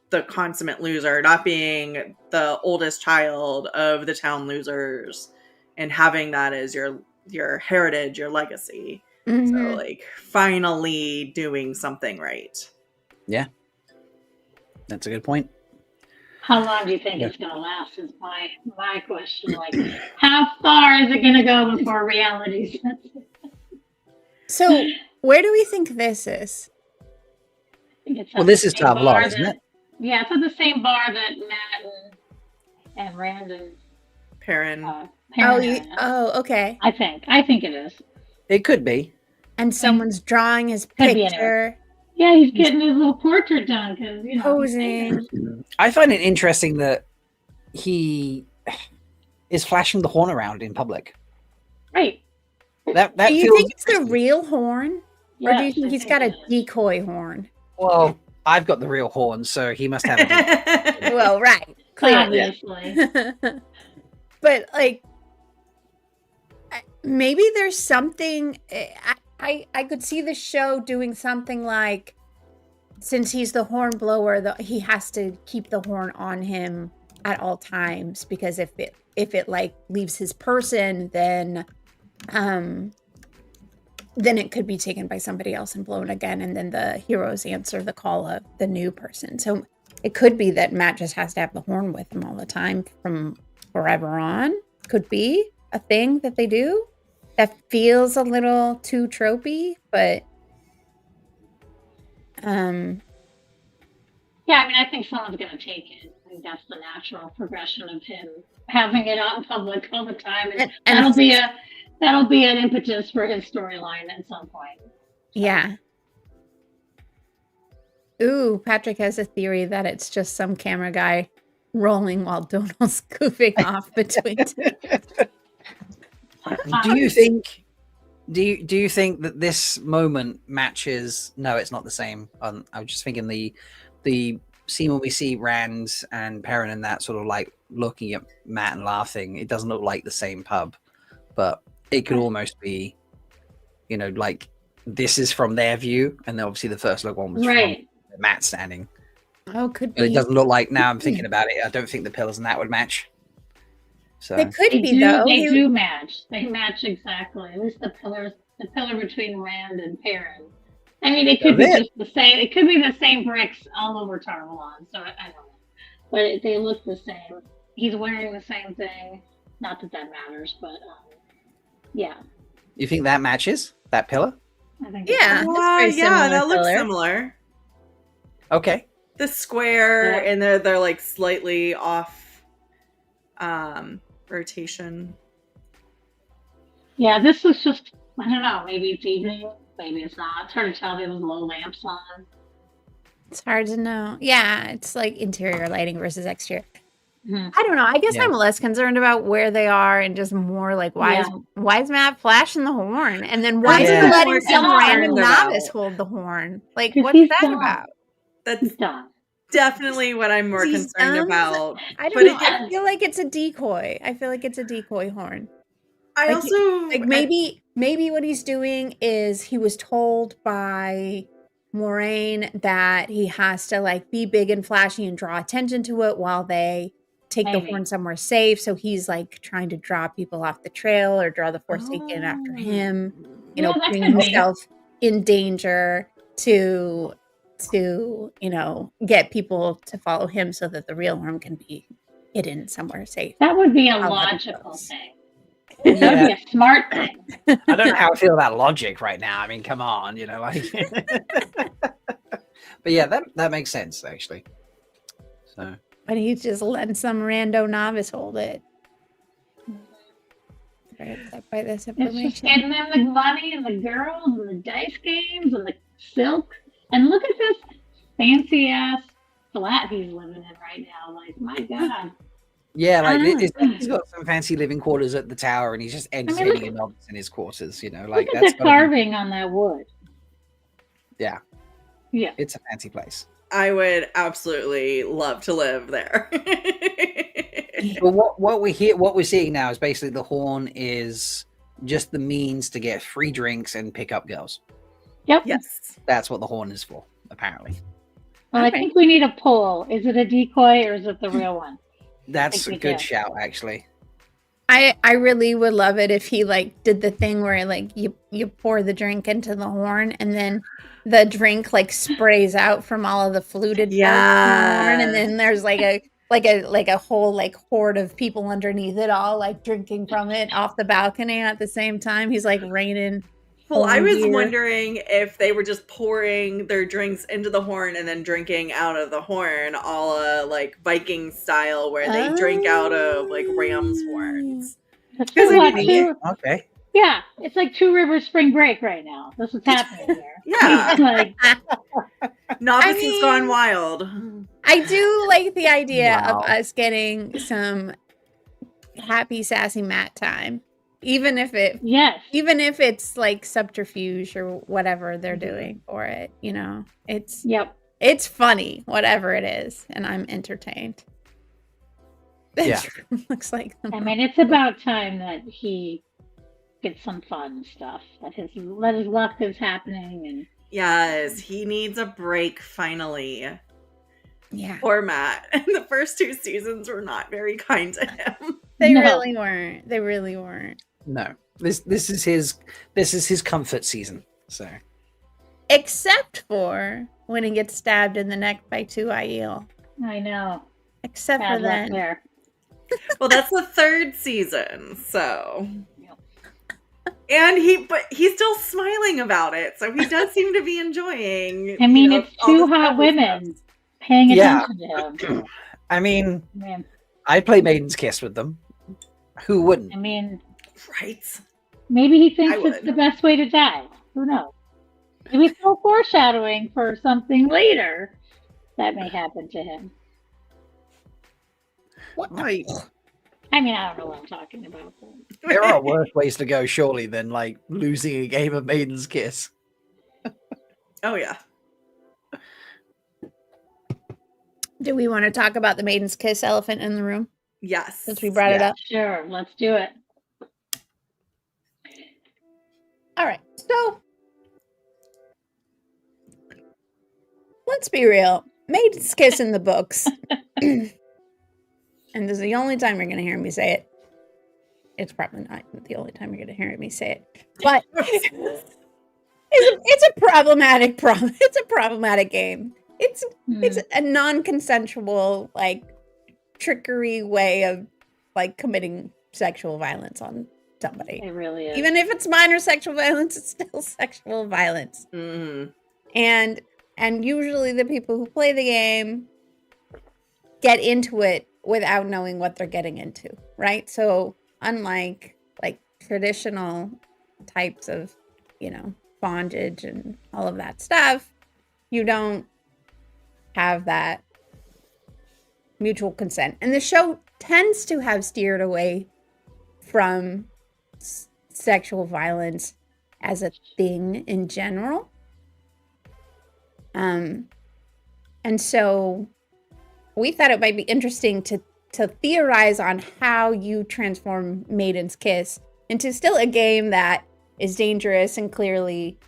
the consummate loser, not being the oldest child of the town losers, and having that as your heritage, your legacy. So like finally doing something right. Yeah. That's a good point. How long do you think it's going to last is my question. Like, how far is it going to go before reality sets in? So, where do we think this is? This is top law, isn't it? Yeah, it's at the same bar that Matt and Rand and Perrin. Okay. I think it is. It could be. And someone's drawing his picture. Yeah, he's getting his little portrait done because posing. I find it interesting that he is flashing the horn around in public. Right. That do you feels... think it's a real horn, or do you think he's got a decoy horn? Well, I've got the real horn, so he must have it. Well, right, clearly. Obviously. But like, maybe there's something. I could see the show doing something like, since he's the Hornblower, he has to keep the horn on him at all times, because if it like leaves his person, then it could be taken by somebody else and blown again, and then the heroes answer the call of the new person. So it could be that Matt just has to have the horn with him all the time from forever on. Could be a thing that they do. That feels a little too tropey, but I think someone's going to take it. I think that's the natural progression of him having it out in public all the time, and that'll be an impetus for his storyline at some point. So. Yeah. Ooh, Patrick has a theory that it's just some camera guy rolling while Donald's goofing off between. Do you think that this moment matches? No, it's not the same. I was just thinking the scene when we see Rand and Perrin and that sort of like looking at Matt and laughing. It doesn't look like the same pub, but it could almost be, like this is from their view, and then obviously the first look one was from Matt standing. Oh, could be. But it doesn't look like, now I'm thinking about it, I don't think the pillars and that would match. So they could be though. They do match. They match exactly. At least the pillar between Rand and Perrin. I mean, it could be just the same. It could be the same bricks all over Tarvalon. So I don't know, but they look the same. He's wearing the same thing. Not that matters, but yeah. You think that matches that pillar? I think yeah. That looks similar. Okay. The square and they're like slightly off rotation. Yeah, this was just, I don't know, maybe it's evening, maybe it's not. It's hard to tell. There was low lamps on. It's hard to know. Yeah, it's like interior lighting versus exterior. I don't know. I guess I'm less concerned about where they are and just more like why is Matt flashing the horn? And then why is he letting some random novice hold the horn? Like, what's that about? That's definitely what I'm more concerned about. I don't know. I feel like it's a decoy. I feel like it's a decoy horn. I also maybe what he's doing is he was told by Moraine that he has to like be big and flashy and draw attention to it while they take the horn somewhere safe. So he's like trying to draw people off the trail or draw the Forsaken after him. You know, putting himself in danger to get people to follow him so that the real horn can be hidden somewhere safe. That would be a logical thing. That would be a smart thing. I don't know how I feel about logic right now. I mean, come on, like. But yeah, that makes sense actually. So. But he's just letting some rando novice hold it. By this information. It's just getting them the money and the girls and the dice games and the silk. And look at this fancy ass flat he's living in right now. Like, my God. Yeah, like he's got some fancy living quarters at the tower, and he's just entertaining a novice in his quarters. Like look at that's the carving on that wood. Yeah, it's a fancy place. I would absolutely love to live there. But what we're seeing now is basically the horn is just the means to get free drinks and pick up girls. Yep. Yes, that's what the horn is for, apparently. Well, I think we need a poll. Is it a decoy or is it the real one? That's a good shout, actually. I really would love it if he like did the thing where like you pour the drink into the horn and then the drink like sprays out from all of the fluted parts of the horn, and then there's like a whole like horde of people underneath it all like drinking from it off the balcony at the same time. He's like raining. Well, I was wondering if they were just pouring their drinks into the horn and then drinking out of the horn, a la like Viking style, where they drink out of like ram's horns. Okay. Yeah, it's like Two Rivers Spring Break right now. That's what's happening here. Yeah, like novice has gone wild. I do like the idea of us getting some happy, sassy Matt time. Even if it's like subterfuge or whatever they're doing for it, it's funny, whatever it is, and I'm entertained. Yeah, looks like. I mean, it's about time that he gets some fun stuff. That his luck is happening, and yes, he needs a break finally. Yeah, poor Matt. The first 2 seasons were not very kind to him. They really weren't. They really weren't. No, this is his comfort season. So, except for when he gets stabbed in the neck by 2 Aiel. I know. Except for then. There. Well, that's the 3rd season, so. And he's still smiling about it, so he does seem to be enjoying. I mean, it's 2 hot women paying attention to him. I mean, I'd play Maiden's Kiss with them. Who wouldn't? I mean, right? Maybe he thinks it's the best way to die. Who knows? Maybe it's all foreshadowing for something later that may happen to him. What? I mean, I don't know what I'm talking about. There are worse ways to go, surely, than like losing a game of Maiden's Kiss. Oh yeah. Do we want to talk about the Maiden's Kiss elephant in the room? Yes. Since we brought it up. Sure, let's do it. All right. So let's be real. Maiden's Kiss in the books. And this is the only time you're going to hear me say it. It's probably not the only time you're going to hear me say it. But it's a problematic It's a problematic game. It's a non-consensual, like, trickery way of, like, committing sexual violence on somebody. It really is. Even if it's minor sexual violence, it's still sexual violence. Mm-hmm. And usually the people who play the game get into it without knowing what they're getting into, right? So unlike like traditional types of, bondage and all of that stuff, you don't have that mutual consent. And the show tends to have steered away from sexual violence as a thing in general. And so we thought it might be interesting to theorize on how you transform Maiden's Kiss into still a game that is dangerous and clearly,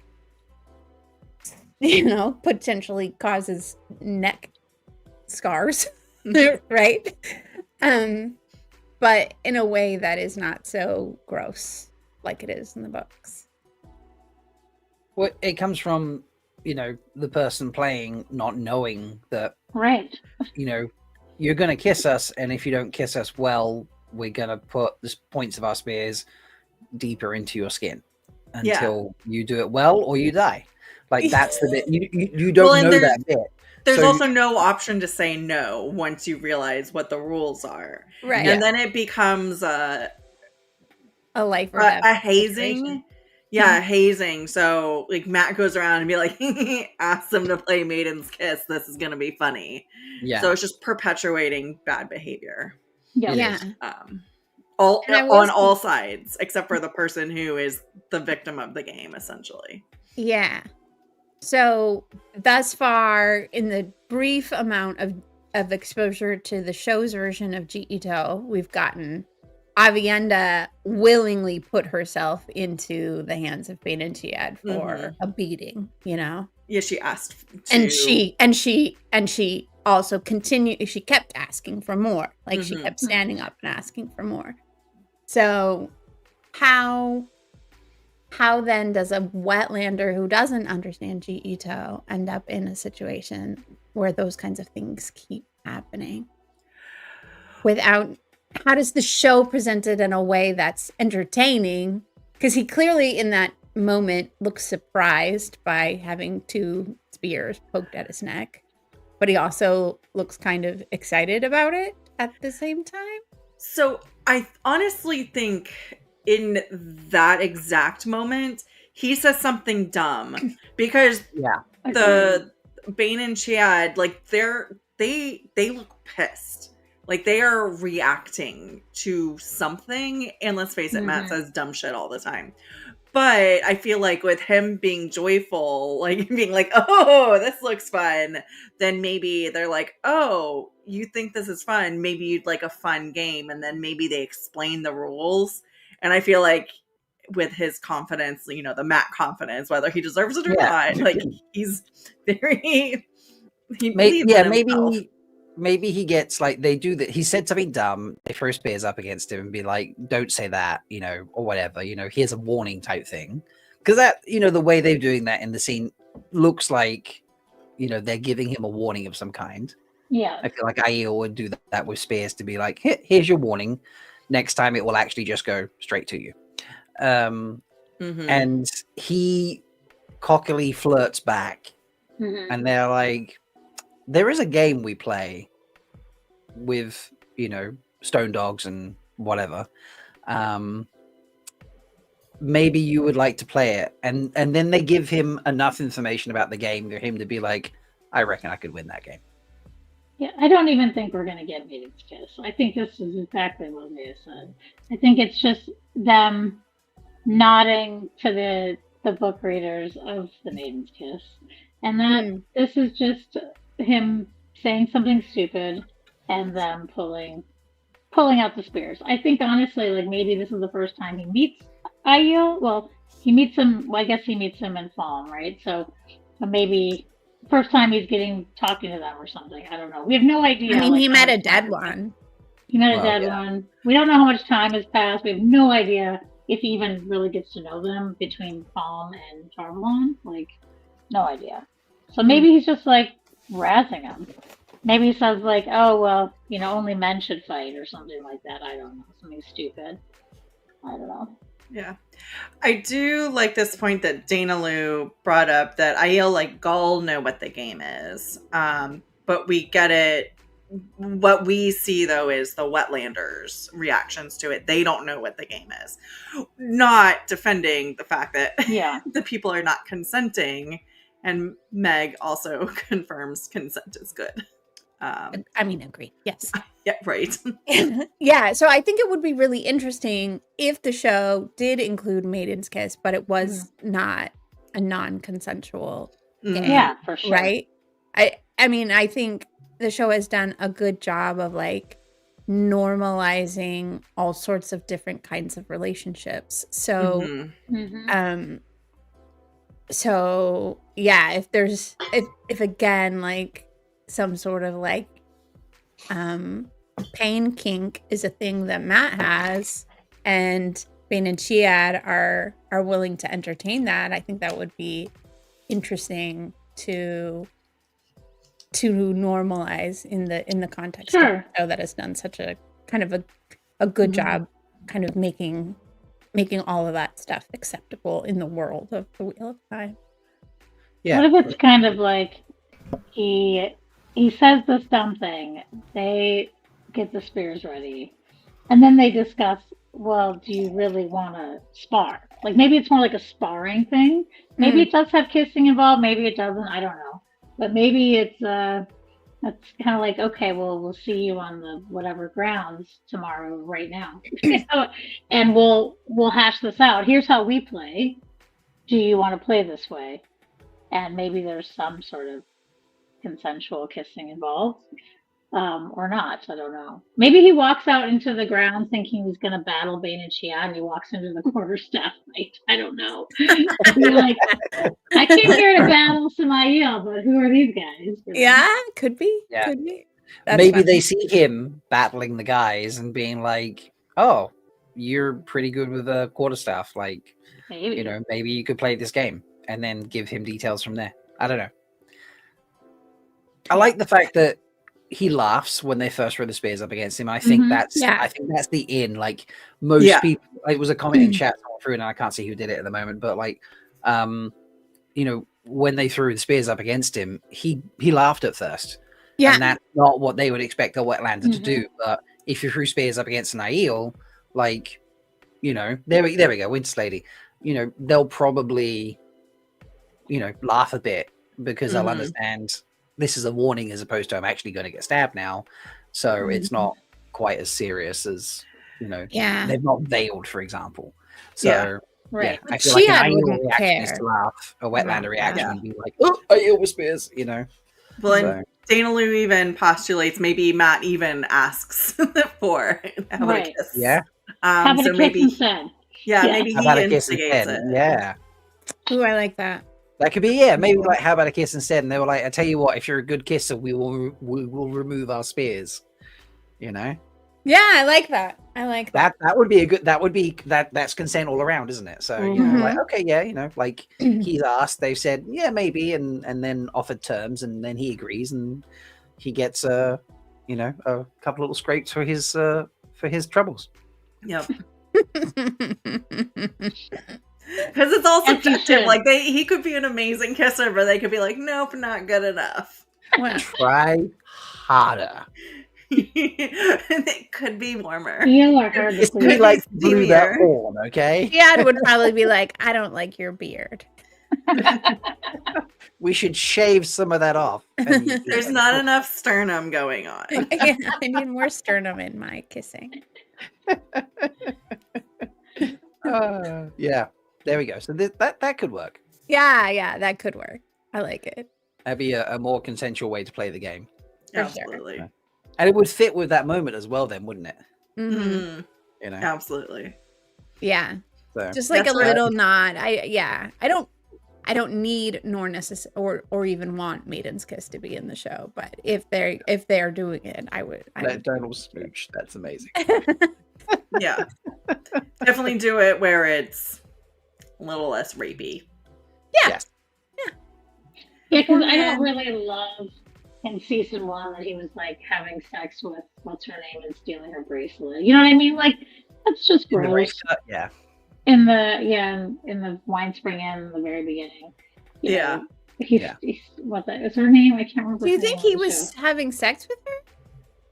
potentially causes neck scars, right? But in a way that is not so gross like it is in the books. Well, it comes from, the person playing not knowing that, Right. You're going to kiss us, and if you don't kiss us well, we're going to put the points of our spears deeper into your skin until you do it well or you die. Like, that's the bit. You don't know that bit. There's also no option to say no once you realize what the rules are. Right. And then it becomes a life or death hazing. situation. Yeah, hazing. So, like, Matt goes around and be like, ask them to play Maiden's Kiss. This is going to be funny. Yeah. So it's just perpetuating bad behavior. Yeah. On all sides, except for the person who is the victim of the game, essentially. Yeah. So thus far, in the brief amount of exposure to the show's version of Jiito we've gotten, Aviendha willingly put herself into the hands of Bain Chiad for a beating, Yeah, she asked to. And she also continued, she kept asking for more. Like, she kept standing up and asking for more. So how then does a Wetlander who doesn't understand Jiito end up in a situation where those kinds of things keep happening? How does the show present it in a way that's entertaining? Because he clearly in that moment looks surprised by having 2 spears poked at his neck, but he also looks kind of excited about it at the same time. So I honestly think in that exact moment, he says something dumb because the Bain and Chiad, like, they look pissed. Like, they are reacting to something, and let's face it, Matt says dumb shit all the time. But I feel like with him being joyful, like being like, oh, this looks fun, then maybe they're like, oh, you think this is fun? Maybe you'd like a fun game. And then maybe they explain the rules. And I feel like with his confidence, the Matt confidence, whether he deserves it or not, like, he's very... Maybe he gets, like, they do that. He said something dumb. They throw spears up against him and be like, don't say that, or whatever, here's a warning type thing. Because that, the way they're doing that in the scene looks like, they're giving him a warning of some kind. Yeah. I feel like Aiel would do that with spears to be like, here's your warning. Next time it will actually just go straight to you. And he cockily flirts back. And they're like, there is a game we play with, stone dogs and whatever. Maybe you would like to play it. And then they give him enough information about the game for him to be like, I reckon I could win that game. Yeah, I don't even think we're going to get Maiden's Kiss. I think this is exactly what Leigh-A said. I think it's just them nodding to the book readers of the Maiden's Kiss. And then this is just him saying something stupid and them pulling out the spears. I think honestly, like, maybe this is the first time he meets Aiel. Well, he meets him. Well, I guess he meets him in Falm, right? So maybe first time he's talking to them or something. I don't know. We have no idea. I mean, he met a dead one. He met a dead one. We don't know how much time has passed. We have no idea if he even really gets to know them between Falm and Tarvalon. Like, no idea. So maybe he's just like razzing him. Maybe he says like, oh, well, only men should fight or something like that. I don't know. Something stupid. I don't know. Yeah. I do like this point that Dana Lou brought up that Aiel, like, Gaul know what the game is. But we get it. What we see, though, is the Wetlanders' reactions to it. They don't know what the game is. Not defending the fact that the people are not consenting. And Meg also confirms consent is good. I mean, agree. Yes. Yeah, right. Yeah, so I think it would be really interesting if the show did include Maiden's Kiss, but it was not a non-consensual game. Yeah, for sure. Right? I mean, I think the show has done a good job of like normalizing all sorts of different kinds of relationships. So so yeah, if there's if again like some sort of like pain kink is a thing that Matt has and Bane and Chiad are willing to entertain that, I think that would be interesting to normalize in the context of a show that has done such a kind of a good job kind of making all of that stuff acceptable in the world of the Wheel of Time. Yeah. What if it's kind of like he says this dumb thing, they get the spears ready, and then they discuss, well, do you really want to spar? Like maybe it's more like a sparring thing. Maybe it does have kissing involved, maybe it doesn't, I don't know. But maybe it's that's kind of like, okay, well, we'll see you on the whatever grounds tomorrow right now. And we'll hash this out. Here's how we play. Do you want to play this way? And maybe there's some sort of consensual kissing involved, or not. I don't know. Maybe he walks out into the ground thinking he's going to battle Bane and Chiad, and he walks into the quarterstaff fight. I don't know. You're like, I came here to battle Samael, but who are these guys? Yeah, could be. Yeah. Could be. That's Maybe fun. they see him battling the guys and being like, "Oh, you're pretty good with a quarterstaff. Like, Maybe. you know, maybe you could play this game," and then give him details from there. I don't know. I like the fact that he laughs when they first throw the spears up against him. I think that's the in. Like most people, it was a comment in chat through, and I can't see who did it at the moment, but like, you know, when they threw the spears up against him, he laughed at first. Yeah, and that's not what they would expect a Wetlander to do. But if you threw spears up against an Aiel, like, you know, there we go, Winter Lady. You know, they'll probably, you know, laugh a bit because they'll understand this is a warning as opposed to I'm actually going to get stabbed now. So it's not quite as serious as, you know, they've not veiled, for example. So right. I feel like an Aiel reaction is to laugh. A Wetlander reaction would be like, oh, Aiel with spears, you know. Well, and Dana Lou even postulates maybe Matt even asks for how about a kiss. Yeah. How about a kiss instead? Yeah, maybe how he a kiss instigates instead? it. Yeah. Ooh, I like that. That could be, maybe like, how about a kiss instead? And they were like, I tell you what, if you're a good kisser, we will remove our spears. You know? Yeah, I like that. I like that. That would be a good, that's consent all around, isn't it? So, you know, like, okay, yeah, you know, like he's asked, they've said, yeah, maybe, and then offered terms, and then he agrees, and he gets you know, a couple little scrapes for his troubles. Yep. Because it's all subjective. Like he could be an amazing kisser, but they could be like, nope, not good enough. Well, try harder. It could be warmer. You are hard to please. Like blew that horn, okay? Dad would probably be like, I don't like your beard. We should shave some of that off. There's not enough sternum going on. I need more sternum in my kissing. Yeah, there we go. So that could work. Yeah, that could work. I like it. That'd be a more consensual way to play the game. Absolutely. Sure. And it would fit with that moment as well, then, wouldn't it? Mm-hmm. You know, absolutely. Yeah. So, just like a little nod. I don't need nor necessary or even want Maiden's Kiss to be in the show, but if they're doing it, I would. That Donald smooch, that's amazing. Yeah, definitely do it where it's a little less rapey. Yeah, because I don't really love in season 1 that he was like having sex with what's her name and stealing her bracelet. You know what I mean? Like that's just gross. Yeah. In the Wine Spring Inn in the very beginning. He's what is her name? I can't remember. Do you think he was having sex with her?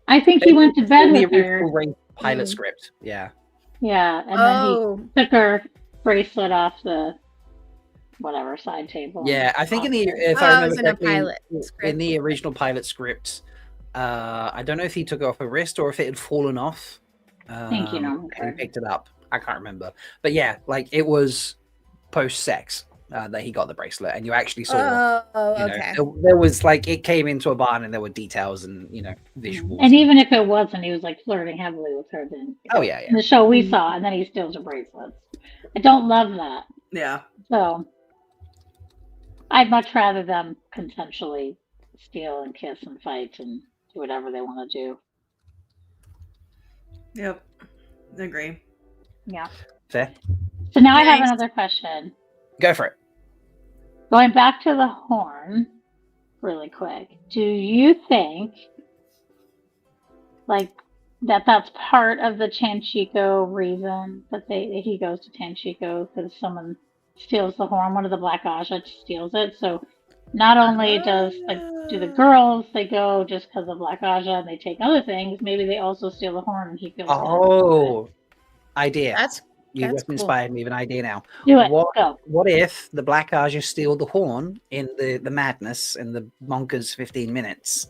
I think he went to bed with her. Pilot script. Yeah. Yeah, and then he took her bracelet off the whatever side table. Yeah, I think in the if I remember correctly, in the original pilot script, I don't know if he took it off a wrist or if it had fallen off. Thank you, And he picked it up. I can't remember. But yeah, like it was post-sex that he got the bracelet, and you actually saw. Okay. There was like it came into a barn, and there were details and visuals. And even if it wasn't, he was like flirting heavily with her. Then in the show we saw, and then he steals her bracelets. I don't love that. Yeah. So I'd much rather them consensually steal and kiss and fight and do whatever they want to do. Yep. Agree. Yeah. Fair. So now I have another question. Go for it. Going back to the horn really quick. Do you think like that's part of the Tanchico reason that he goes to Tanchico because someone steals the horn? One of the Black Aja steals it. So not only do the girls they go just because of Black Aja and they take other things, maybe they also steal the horn and he feels idea. That's just cool. inspired me with an idea now. Do it. What if the Black Aja steal the horn in the madness in the Monkers 15 minutes?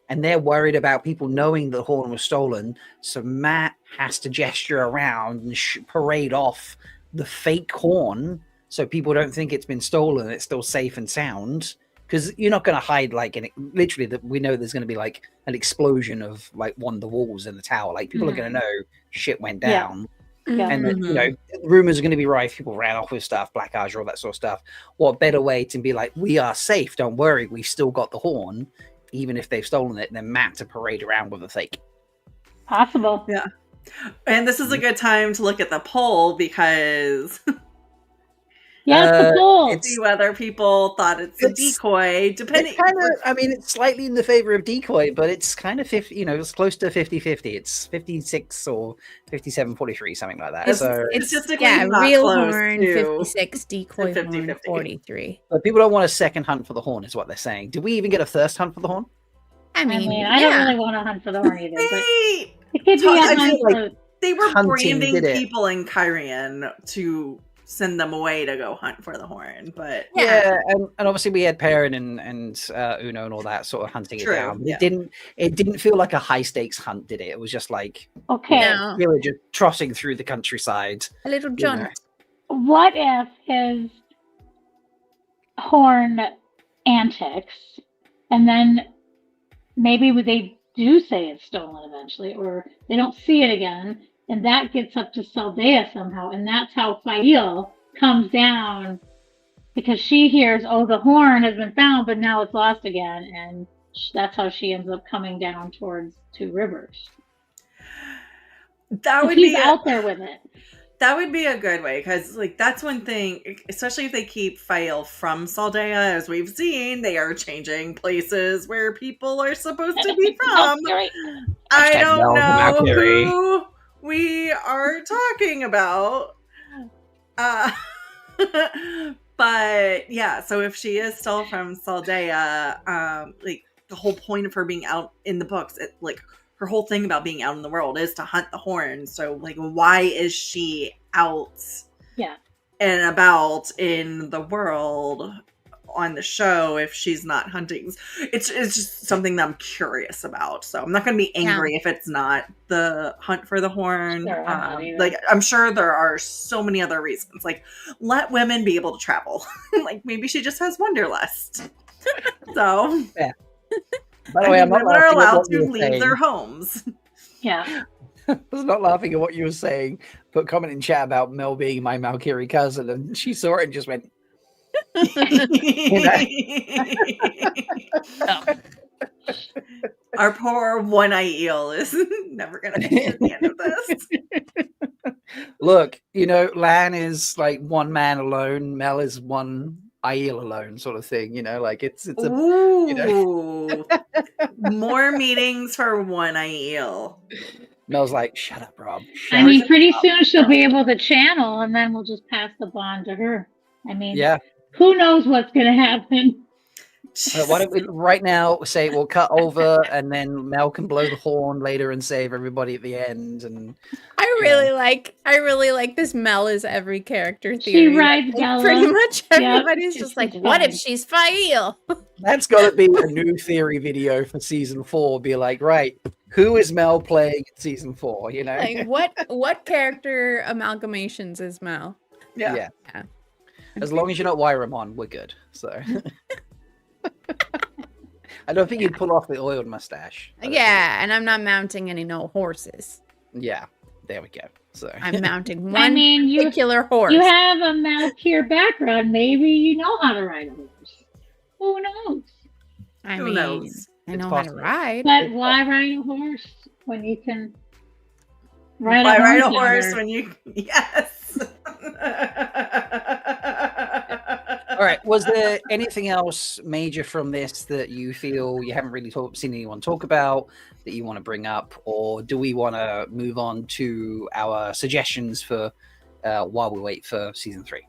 And they're worried about people knowing the horn was stolen. So Matt has to gesture around and parade off the fake horn so people don't think it's been stolen. It's still safe and sound. Because you're not going to hide literally we know there's going to be like an explosion of like one of the walls in the tower. Like people are going to know shit went down. Yeah. And rumors are going to be rife. People ran off with stuff, Black Aja, all that sort of stuff. What better way to be like, we are safe, don't worry, we've still got the horn, even if they've stolen it, than Matt to parade around with a fake. Possible. Yeah. And this is a good time to look at the poll because the poll. See whether people thought it's a decoy. Depending, it's slightly in the favor of decoy, but it's kind of 50. It's close to 50-50. It's 56 or 57-43, something like that. It's statistically real close horn, to 56, decoy 50-50. horn, 43. But people don't want a second hunt for the horn, is what they're saying. Did we even get a first hunt for the horn? I mean, I don't really want to hunt for the horn either. But it could be I a hunt feel for they were hunting branding did it. people in Kyrian to send them away to go hunt for the horn, but and obviously we had Perrin and Uno and all that sort of hunting True, it down. But yeah. it didn't feel like a high stakes hunt, did it? It was just like No. villager trotting through the countryside. A little jaunt. What if his horn antics, and then maybe they do say it's stolen eventually, or they don't see it again, and that gets up to Saldea somehow, and that's how Fail comes down, because she hears, oh, the horn has been found, but now it's lost again, and that's how she ends up coming down towards Two Rivers. That would be be out there with it. That would be a good way, because that's one thing, especially if they keep Fael from Saldea, as we've seen, they are changing places where people are supposed to be from. I don't know who we are talking about. But yeah, so if she is still from Saldea, the whole point of her being out in the books, her whole thing about being out in the world is to hunt the horn. So why is she out and about in the world on the show if she's not hunting? It's just something that I'm curious about. So I'm not going to be angry if it's not the hunt for the horn. Sure, I'm sure there are so many other reasons. Let women be able to travel. Maybe she just has wanderlust. So yeah. By the way, women are allowed to leave their homes. Yeah. I was not laughing at what you were saying, but comment in chat about Mel being my Malkier cousin, and she saw it and just went. Our poor one-eye eel is never going to get to the end of this. Look, Lan is one man alone. Mel is one eye-eel alone, sort of thing. It's a. Ooh, more meetings for one-eye eel. Mel's like, shut up, Rob. Pretty soon she'll be able to channel, and then we'll just pass the bond to her. yeah. Who knows what's going to happen? Why don't we right now say we'll cut over, and then Mel can blow the horn later and save everybody at the end. And I really like this Mel is every character She theory. rides Like, Bella. pretty much Yep, everybody's it's just like, just what if fine. she's Fail? that's got to be a new theory video for season 4. Be like, right, who is Mel playing in season 4? You know, Like what character amalgamations is Mel? yeah. Yeah. As long as you're not Wyramon, we're good. So. I don't think you'd pull off the oiled mustache. Yeah, and I'm not mounting any horses. Yeah, there we go. So I'm mounting one I mean, particular horse. you have a Malkier background. Maybe you know how to ride a horse. Who knows? Who knows? I It's know how to possible. ride. But why ride a horse when you can ride Why a ride a horse horse ladder? when you? Yes. all right, was there anything else major from this that you feel you haven't really seen anyone talk about that you want to bring up, or do we want to move on to our suggestions for while we wait for season 3?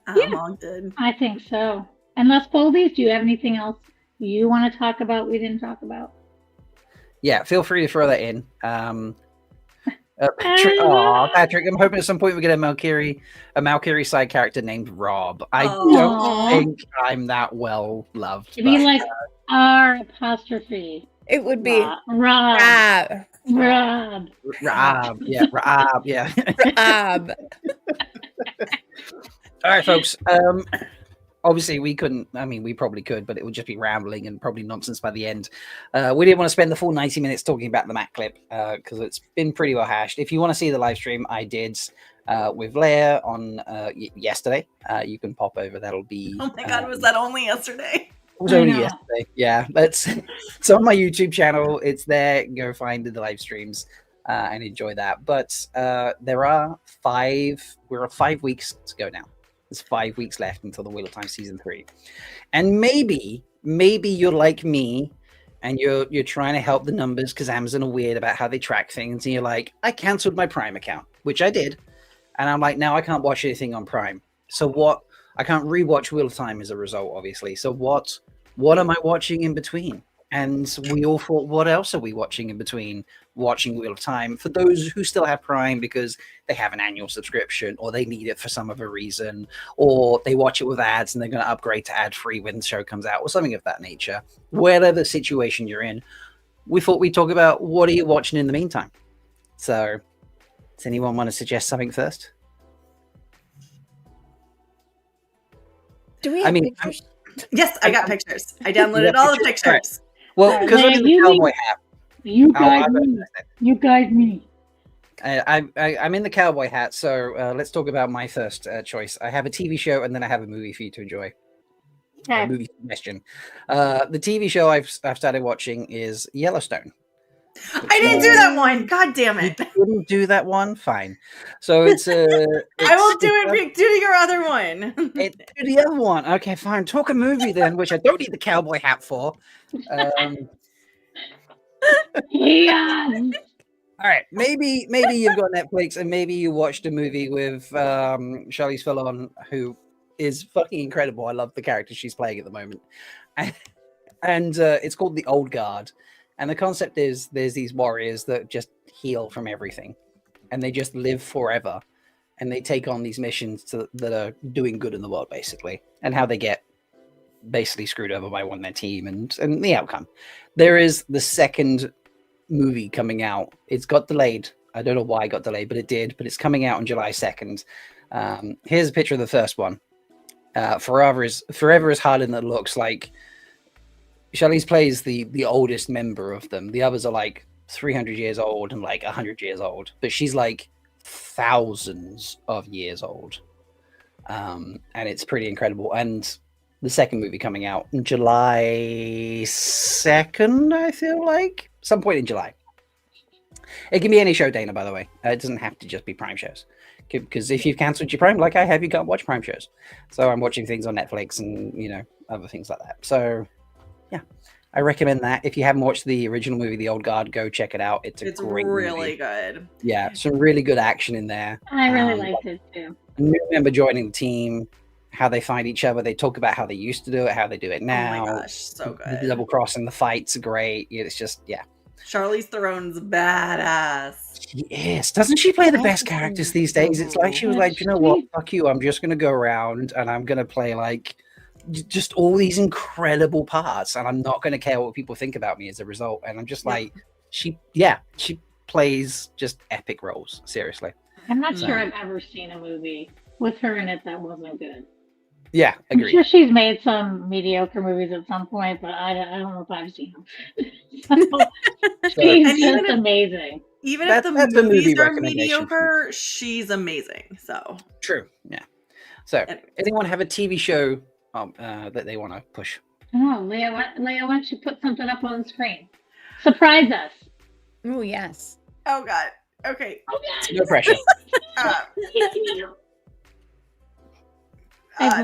I'm all good. I think so. Unless Foldies, do you have anything else you want to talk about we didn't talk about? Yeah, feel free to throw that in. Patrick, I'm hoping at some point we get a Malkier side character named Rob. I don't think I'm that well loved. It'd be like R apostrophe. It would be Rob. Rob. Rob, yeah. Rob. All right, folks. Obviously, we couldn't. I mean, we probably could, but it would just be rambling and probably nonsense by the end. We didn't want to spend the full 90 minutes talking about the Matt clip because it's been pretty well hashed. If you want to see the live stream, I did with Leigh-A on yesterday. You can pop over. That'll be. Oh my god, was that only yesterday? It was only yesterday. Yeah, it's on my YouTube channel. It's there. Go find the live streams and enjoy that. But there are 5. We're 5 weeks to go now. There's 5 weeks left until the Wheel of Time season 3, and maybe you're like me, and you're trying to help the numbers because Amazon are weird about how they track things, and you're like, I cancelled my Prime account, which I did, and I'm like, now I can't watch anything on Prime. So what? I can't rewatch Wheel of Time as a result, obviously. So what am I watching in between? And we all thought, what else are we watching in between watching Wheel of Time? For those who still have Prime because they have an annual subscription, or they need it for some other reason, or they watch it with ads and they're going to upgrade to ad-free when the show comes out, or something of that nature. Whatever situation you're in, we thought we'd talk about what are you watching in the meantime. So, does anyone want to suggest something first? Do we have pictures? Yes, I got pictures. I downloaded all the pictures. Right. Well, because I'm in the cowboy hat. You guide me. I'm in the cowboy hat, so let's talk about my first choice. I have a TV show, and then I have a movie for you to enjoy. A movie suggestion. The TV show I've started watching is Yellowstone. I didn't do that one. God damn it! You didn't do that one. Fine. So it's I will do it. Do your other one. Do the other one. Okay, fine. Talk a movie then, which I don't need the cowboy hat for. Yeah. All right, maybe you've got Netflix, and maybe you watched a movie with Charlize Theron, who is fucking incredible. I love the character she's playing at the moment, and it's called The Old Guard. And the concept is there's these warriors that just heal from everything, and they just live forever, and they take on these missions that are doing good in the world, basically, and how they get basically screwed over by one of their team and the outcome. There is the second movie coming out. It's got delayed. I don't know why it got delayed, but it did. But it's coming out on July 2nd. Here's a picture of the first one. Forever is harder than it looks. Like Charlize plays the oldest member of them. The others are like 300 years old and like 100 years old, but she's like thousands of years old. And it's pretty incredible. And the second movie coming out in July 2nd, I feel like. Some point in July. It can be any show, Dana, by the way. It doesn't have to just be Prime shows. Because if you've cancelled your Prime, like I have, you can't watch Prime shows. So I'm watching things on Netflix and, other things like that. So, yeah. I recommend that. If you haven't watched the original movie, The Old Guard, go check it out. It's great really movie. Good. Yeah, some really good action in there. I really liked it, too. A new member joining the team, how they find each other. They talk about how they used to do it, how they do it now. Oh my gosh, so good. The double cross and the fights are great. It's just, yeah. Charlize Theron's badass. She is. Doesn't she play the best characters these days? It's like she was like, you know what? Fuck you. I'm just going to go around and I'm going to play like just all these incredible parts, and I'm not going to care what people think about me as a result. And I'm just like, she plays just epic roles. Seriously. I'm not sure I've ever seen a movie with her in it that wasn't good. Yeah, agree. I'm sure she's made some mediocre movies at some point, but I don't know if I've seen them. So, she's just amazing. Even if the movies are mediocre, she's amazing. So true. Yeah. So, anyone have a TV show that they want to push? Oh, Leigh-A, why don't you put something up on the screen? Surprise us. Oh, yes. Oh, God. Okay. Oh, God. No pressure.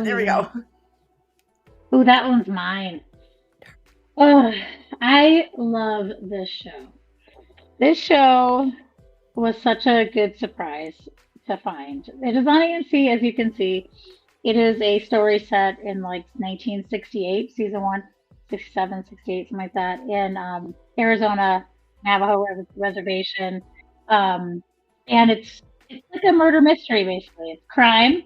There we go. Oh, that one's mine. Oh, I love this show. This show was such a good surprise to find. It is on AMC, as you can see. It is a story set in like 1968, season 1, 67, 68, something like that, in Arizona Navajo reservation. And it's like a murder mystery, basically. It's crime.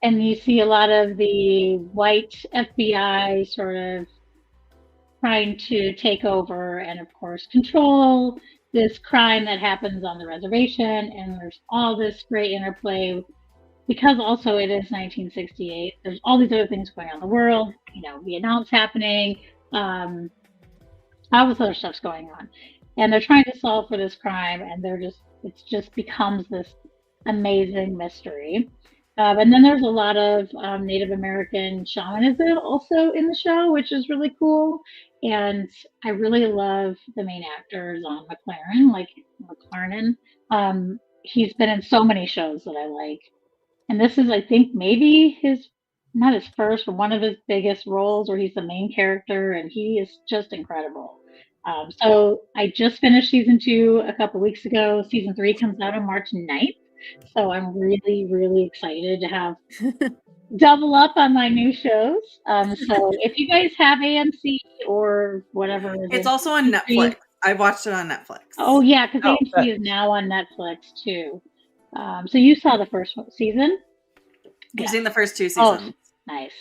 And you see a lot of the white FBI sort of trying to take over and, of course, control this crime that happens on the reservation. And there's all this great interplay because also it is 1968. There's all these other things going on in the world. You know, Vietnam's happening. All this other stuff's going on. And they're trying to solve for this crime. And it just becomes this amazing mystery. And then there's a lot of Native American shamanism also in the show, which is really cool. And I really love the main actor, Zahn McClarnon. He's been in so many shows that I like. And this is, I think, maybe not his first, but one of his biggest roles where he's the main character, and he is just incredible. So I just finished season 2 a couple weeks ago. Season 3 comes out on March 9th. So I'm really, really excited to have double up on my new shows. So if you guys have AMC or whatever. It's also on Netflix. I watched it on Netflix. Oh, yeah, because AMC is now on Netflix, too. So you saw the first season? I've seen the first 2 seasons. Oh, nice.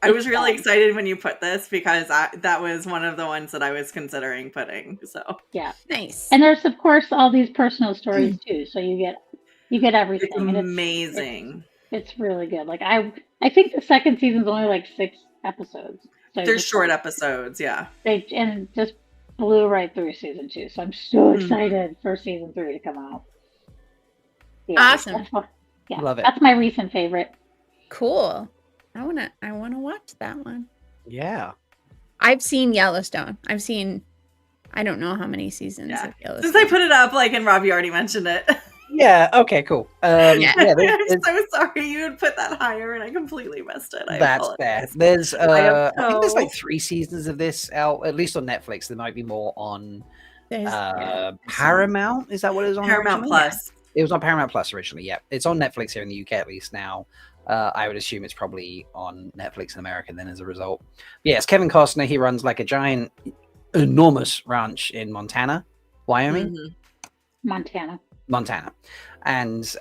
I was really excited when you put this because that was one of the ones that I was considering putting. So yeah, nice. And there's of course all these personal stories too, so you get everything. It's amazing. It's really good. Like I think the second season's only like 6 episodes. So they're short episodes, yeah. And just blew right through season 2. So I'm so excited for season 3 to come out. Yeah, awesome. Love it. That's my recent favorite. Cool. I wanna watch that one. Yeah. I've seen Yellowstone. I don't know how many seasons of Yellowstone. Since I put it up, and Robbie already mentioned it. Yeah, okay, cool. I'm so sorry you would put that higher and I completely missed it. That's fair. There's I think there's like 3 seasons of this out, at least on Netflix. There might be more on Paramount. Is that what it was on? Paramount Plus. It was on Paramount Plus originally, yeah. It's on Netflix here in the UK at least now. I would assume it's probably on Netflix in America then as a result. Yeah, it's Kevin Costner. He runs like a giant, enormous ranch in Montana, Wyoming? Mm-hmm. Montana. And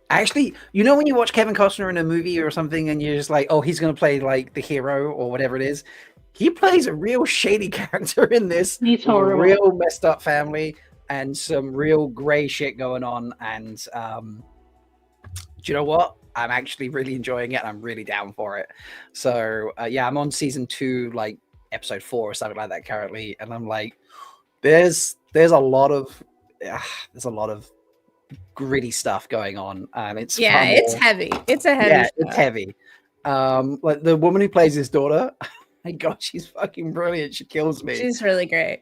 actually, you know when you watch Kevin Costner in a movie or something and you're just like, oh, he's going to play like the hero or whatever it is. He plays a real shady character in this. He's horrible. A real messed up family and some real gray shit going on. And do you know what? I'm actually really enjoying it. And I'm really down for it. So yeah, I'm on season 2, like episode 4 or something like that currently. And I'm like, there's a lot of gritty stuff going on. And it's it's heavy. It's a heavy. It's heavy. Like the woman who plays his daughter, my God, she's fucking brilliant. She kills me. She's really great.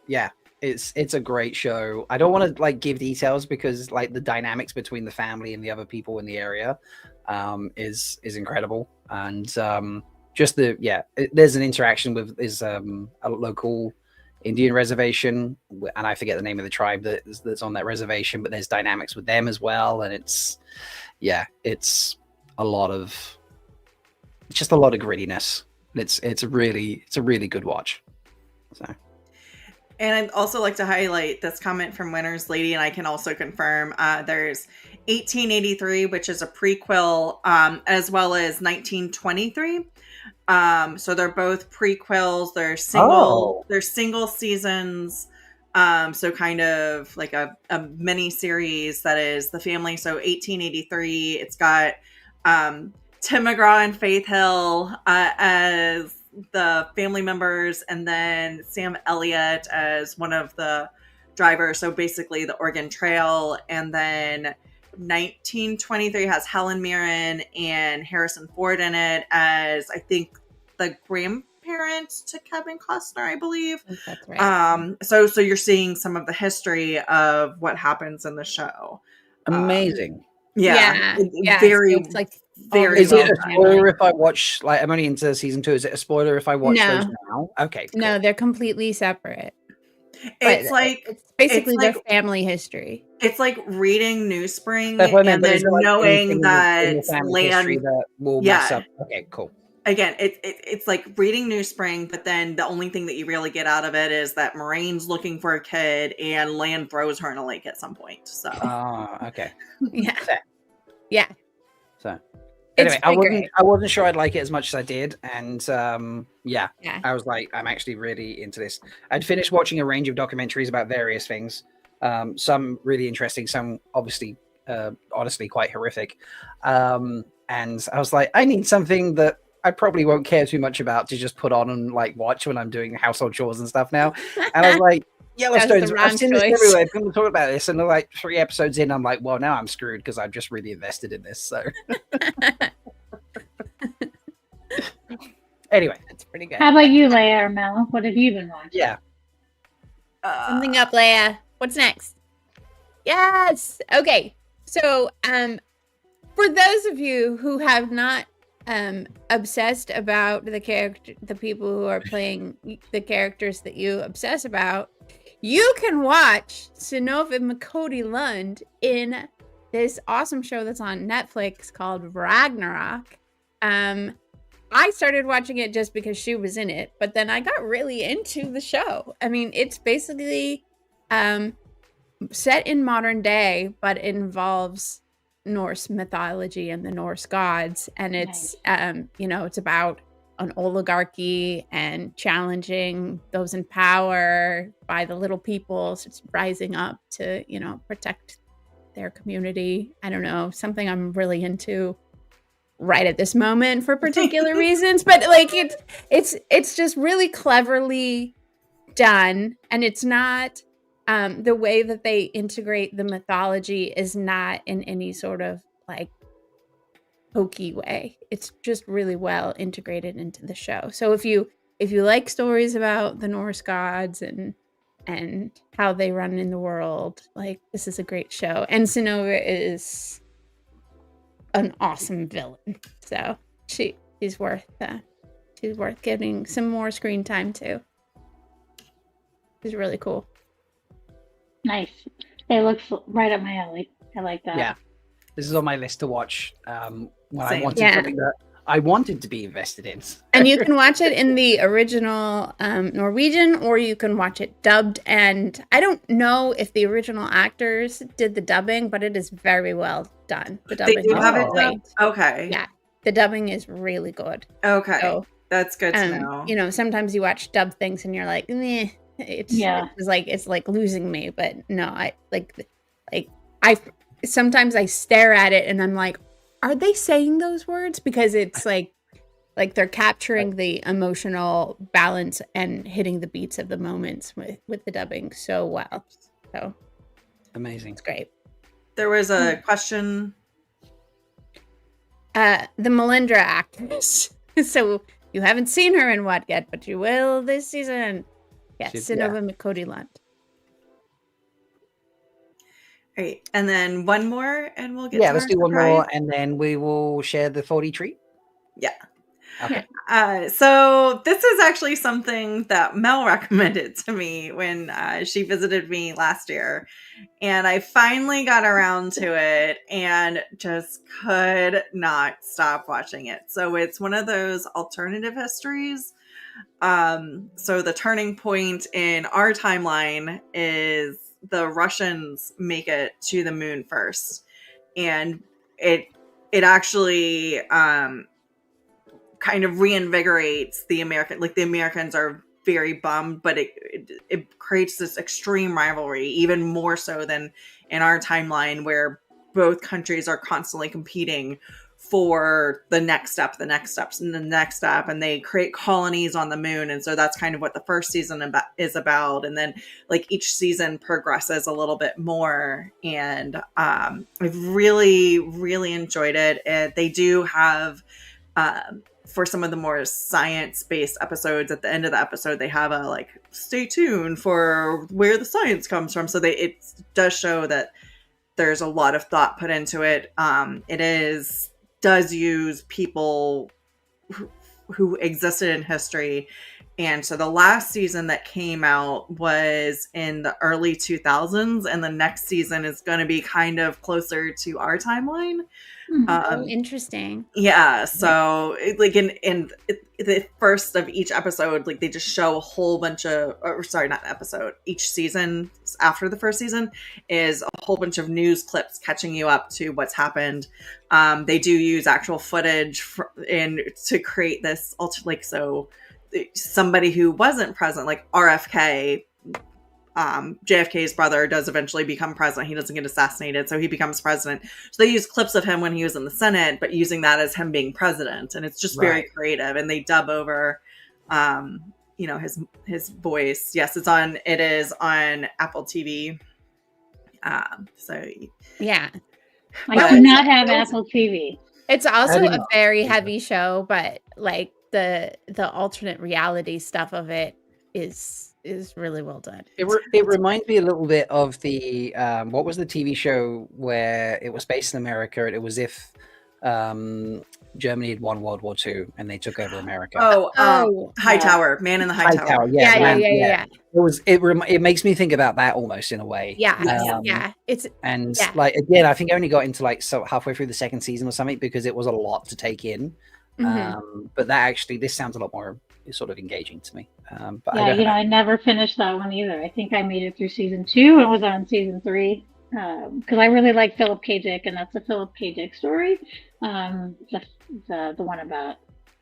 Yeah. It's a great show. I don't want to like give details because like the dynamics between the family and the other people in the area is incredible. And there's an interaction with a local Indian reservation, and I forget the name of the tribe that's on that reservation, but there's dynamics with them as well, and it's a lot of grittiness. It's a really good watch. So. And I'd also like to highlight this comment from Winter's Lady, and I can also confirm there's 1883, which is a prequel, as well as 1923. So they're both prequels. They're single seasons. So kind of like a mini series that is the family. So 1883, it's got Tim McGraw and Faith Hill as the family members, and then Sam Elliott as one of the drivers. So basically the Oregon Trail. And then 1923 has Helen Mirren and Harrison Ford in it as, I think, the grandparents to Kevin Costner, I believe. That's right. So you're seeing some of the history of what happens in the show. Amazing. Yeah. Very, so it's like very. Is well it a done. spoiler if I watch? Like, I'm only into season 2. Is it a spoiler if I watch those now? Okay. Cool. No, they're completely separate. It's But like it's basically it's like- their family history. it's like reading Newspring That's what I meant, and but then is there, like, knowing anything in the that family history Land. that will mess up? Okay, cool. Again, it's like reading Newspring, but then the only thing that you really get out of it is that Moraine's looking for a kid and Land throws her in a lake at some point. So Okay. Yeah. Fair. Yeah. So It's anyway, pretty great. I wasn't sure I'd like it as much as I did, and Yeah. I was like, I'm actually really into this. I'd finished watching a range of documentaries about various things, some really interesting, some obviously, honestly, quite horrific. And I was like, I need something that I probably won't care too much about to just put on and like watch when I'm doing household chores and stuff now. And I was like, Yellowstone's, wrong I've seen this choice. everywhere. People talk about this, and they're like 3 episodes in, I'm like, well, now I'm screwed because I've just really invested in this. So anyway, That's pretty good. How about you, Leigh-A or Mel? What have you been watching? yeah. Something up, Leigh-A. What's next? Yes. Okay. So, for those of you who have not obsessed about the people who are playing the characters that you obsess about, you can watch Synnöve Makodi Lund in this awesome show that's on Netflix called Ragnarok. I started watching it just because she was in it, but then I got really into the show. I mean, it's basically set in modern day, but it involves Norse mythology and the Norse gods. And it's, it's about an oligarchy and challenging those in power by the little people. So it's rising up to, protect their community. I don't know, something I'm really into right at this moment for particular reasons, but like it's just really cleverly done, and it's not the way that they integrate the mythology is not in any sort of like hokey way. It's just really well integrated into the show. So if you like stories about the Norse gods and how they run in the world, like, this is a great show. And Synnöve is an awesome villain, so she's worth getting some more screen time too. She's really cool. Nice. It looks right up my alley. I like that. Yeah, this is on my list to watch when I Same. wanted something that I wanted to be invested in. And you can watch it in the original Norwegian, or you can watch it dubbed. And I don't know if the original actors did the dubbing, but it is very well done. The They dubbing do is have it great. dubbed? Okay. Yeah, the dubbing is really good. Okay. So, that's good to know. Sometimes you watch dubbed things and you're like, meh, it's like losing me. But no, I sometimes I stare at it and I'm like, are they saying those words? Because it's like they're capturing the emotional balance and hitting the beats of the moments with the dubbing so well. So Amazing. it's great. There was a question. The Melindhra actress. So you haven't seen her in what yet, but you will this season. Yes, Synnöve Makodi Lund. All right, and then one more, and we'll get. Yeah, to let's our do one surprise. more, and then we will share the 40 treat. Yeah. Okay. So this is actually something that Mel recommended to me when she visited me last year. And I finally got around to it and just could not stop watching it. So it's one of those alternative histories. So the turning point in our timeline is the Russians make it to the moon first. And it actually kind of reinvigorates the American, like the Americans are very bummed, but it creates this extreme rivalry, even more so than in our timeline where both countries are constantly competing for the next step, the next steps, and the next step, and they create colonies on the moon. And so that's kind of what the first season is about. And then like each season progresses a little bit more, and I've really, really enjoyed it. They do have for some of the more science-based episodes, at the end of the episode, they have a like, stay tuned for where the science comes from. So it does show that there's a lot of thought put into it. It does use people who existed in history. And so the last season that came out was in the early 2000s, and the next season is going to be kind of closer to our timeline. Interesting. Yeah, so like in the first of each episode, like they just show a whole bunch of, or sorry, not episode, each season after the first season is a whole bunch of news clips catching you up to what's happened. They do use actual footage to create this like, so somebody who wasn't present, like RFK, JFK's brother does eventually become president. He doesn't get assassinated, so he becomes president. So they use clips of him when he was in the Senate, but using that as him being president, and it's just very creative. And they dub over, his voice. Yes, it is on Apple TV. So yeah, I do not have Apple TV. It's also a very heavy show, but like the alternate reality stuff of it is really well done. It reminds me a little bit of the what was the TV show where it was based in America, and it was if Germany had won World War II and they took over America. Hightower, Man in the High Tower. Yeah. It makes me think about that almost in a way. Yeah. Like again, I think I only got into like halfway through the second season or something because it was a lot to take in. But this sounds a lot more sort of engaging to me. But I never finished that one either. I think I made it through season 2 and was on season 3 because I really like Philip K. Dick, and that's a Philip K. Dick story. The one about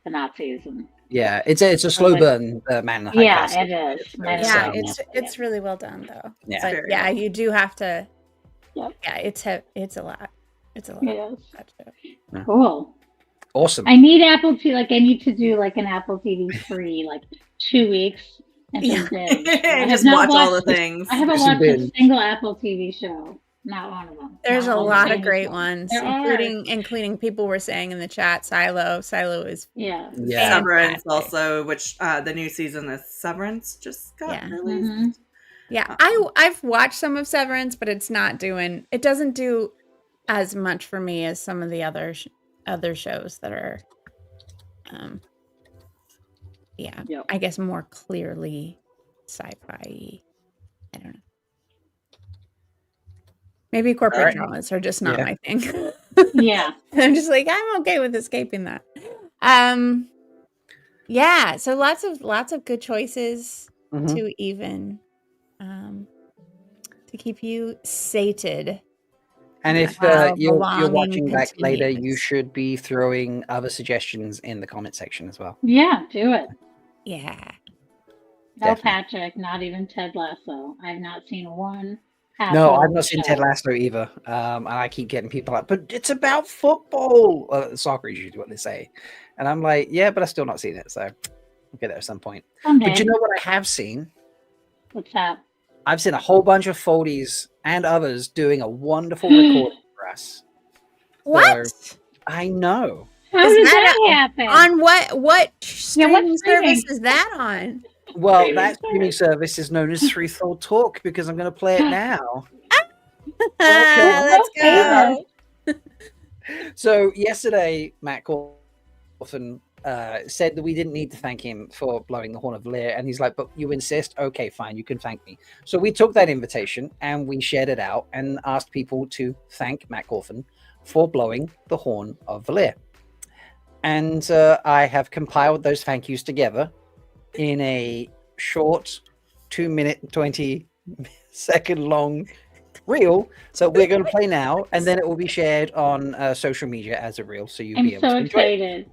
the Nazis and it's a slow burn. Man in the High Castle. It is. It's really well done though. Yeah, you do have to. Yep. Yeah, it's a lot. It's a lot. It is. Cool. Awesome. I need Apple TV. Like I need to do like an Apple TV free, like 2 weeks and just watch all the things. I haven't watched a single Apple TV show. Not one of them. There's a lot of great ones, including people were saying in the chat. Silo is Severance also, which the new season of Severance just got released. Yeah, I've watched some of Severance, but it doesn't do as much for me as some of the other shows that are I guess more clearly sci-fi. I don't know. Maybe corporate dramas are just not my thing. I'm just like, I'm okay with escaping that. So lots of good choices to even to keep you sated. And if you're watching back later, you should be throwing other suggestions in the comment section as well. Yeah, do it. Yeah. No Patrick, not even Ted Lasso. I've not seen one. No, I've not seen Ted Lasso either. And I keep getting people like, but it's about football. Soccer is usually what they say. And I'm like, yeah, but I've still not seen it. So I'll get there at some point. Okay. But you know what I have seen? What's that? I've seen a whole bunch of Foldies and others doing a wonderful recording for us. What? So, I know. How does that happen? On what streaming service is that on? Well, that streaming service is known as Three Thought Talk because I'm going to play it now. Let's go. So yesterday, Mat Cauthon Cauthon said that we didn't need to thank him for blowing the horn of Leigh-A, and he's like, but you insist? Okay, fine, you can thank me. So we took that invitation and we shared it out and asked people to thank Mat Cauthon for blowing the horn of Leigh-A. And I have compiled those thank yous together in a short 2-minute, 20-second long reel. So we're going to play now, and then it will be shared on social media as a reel, so you'll be able to enjoy it.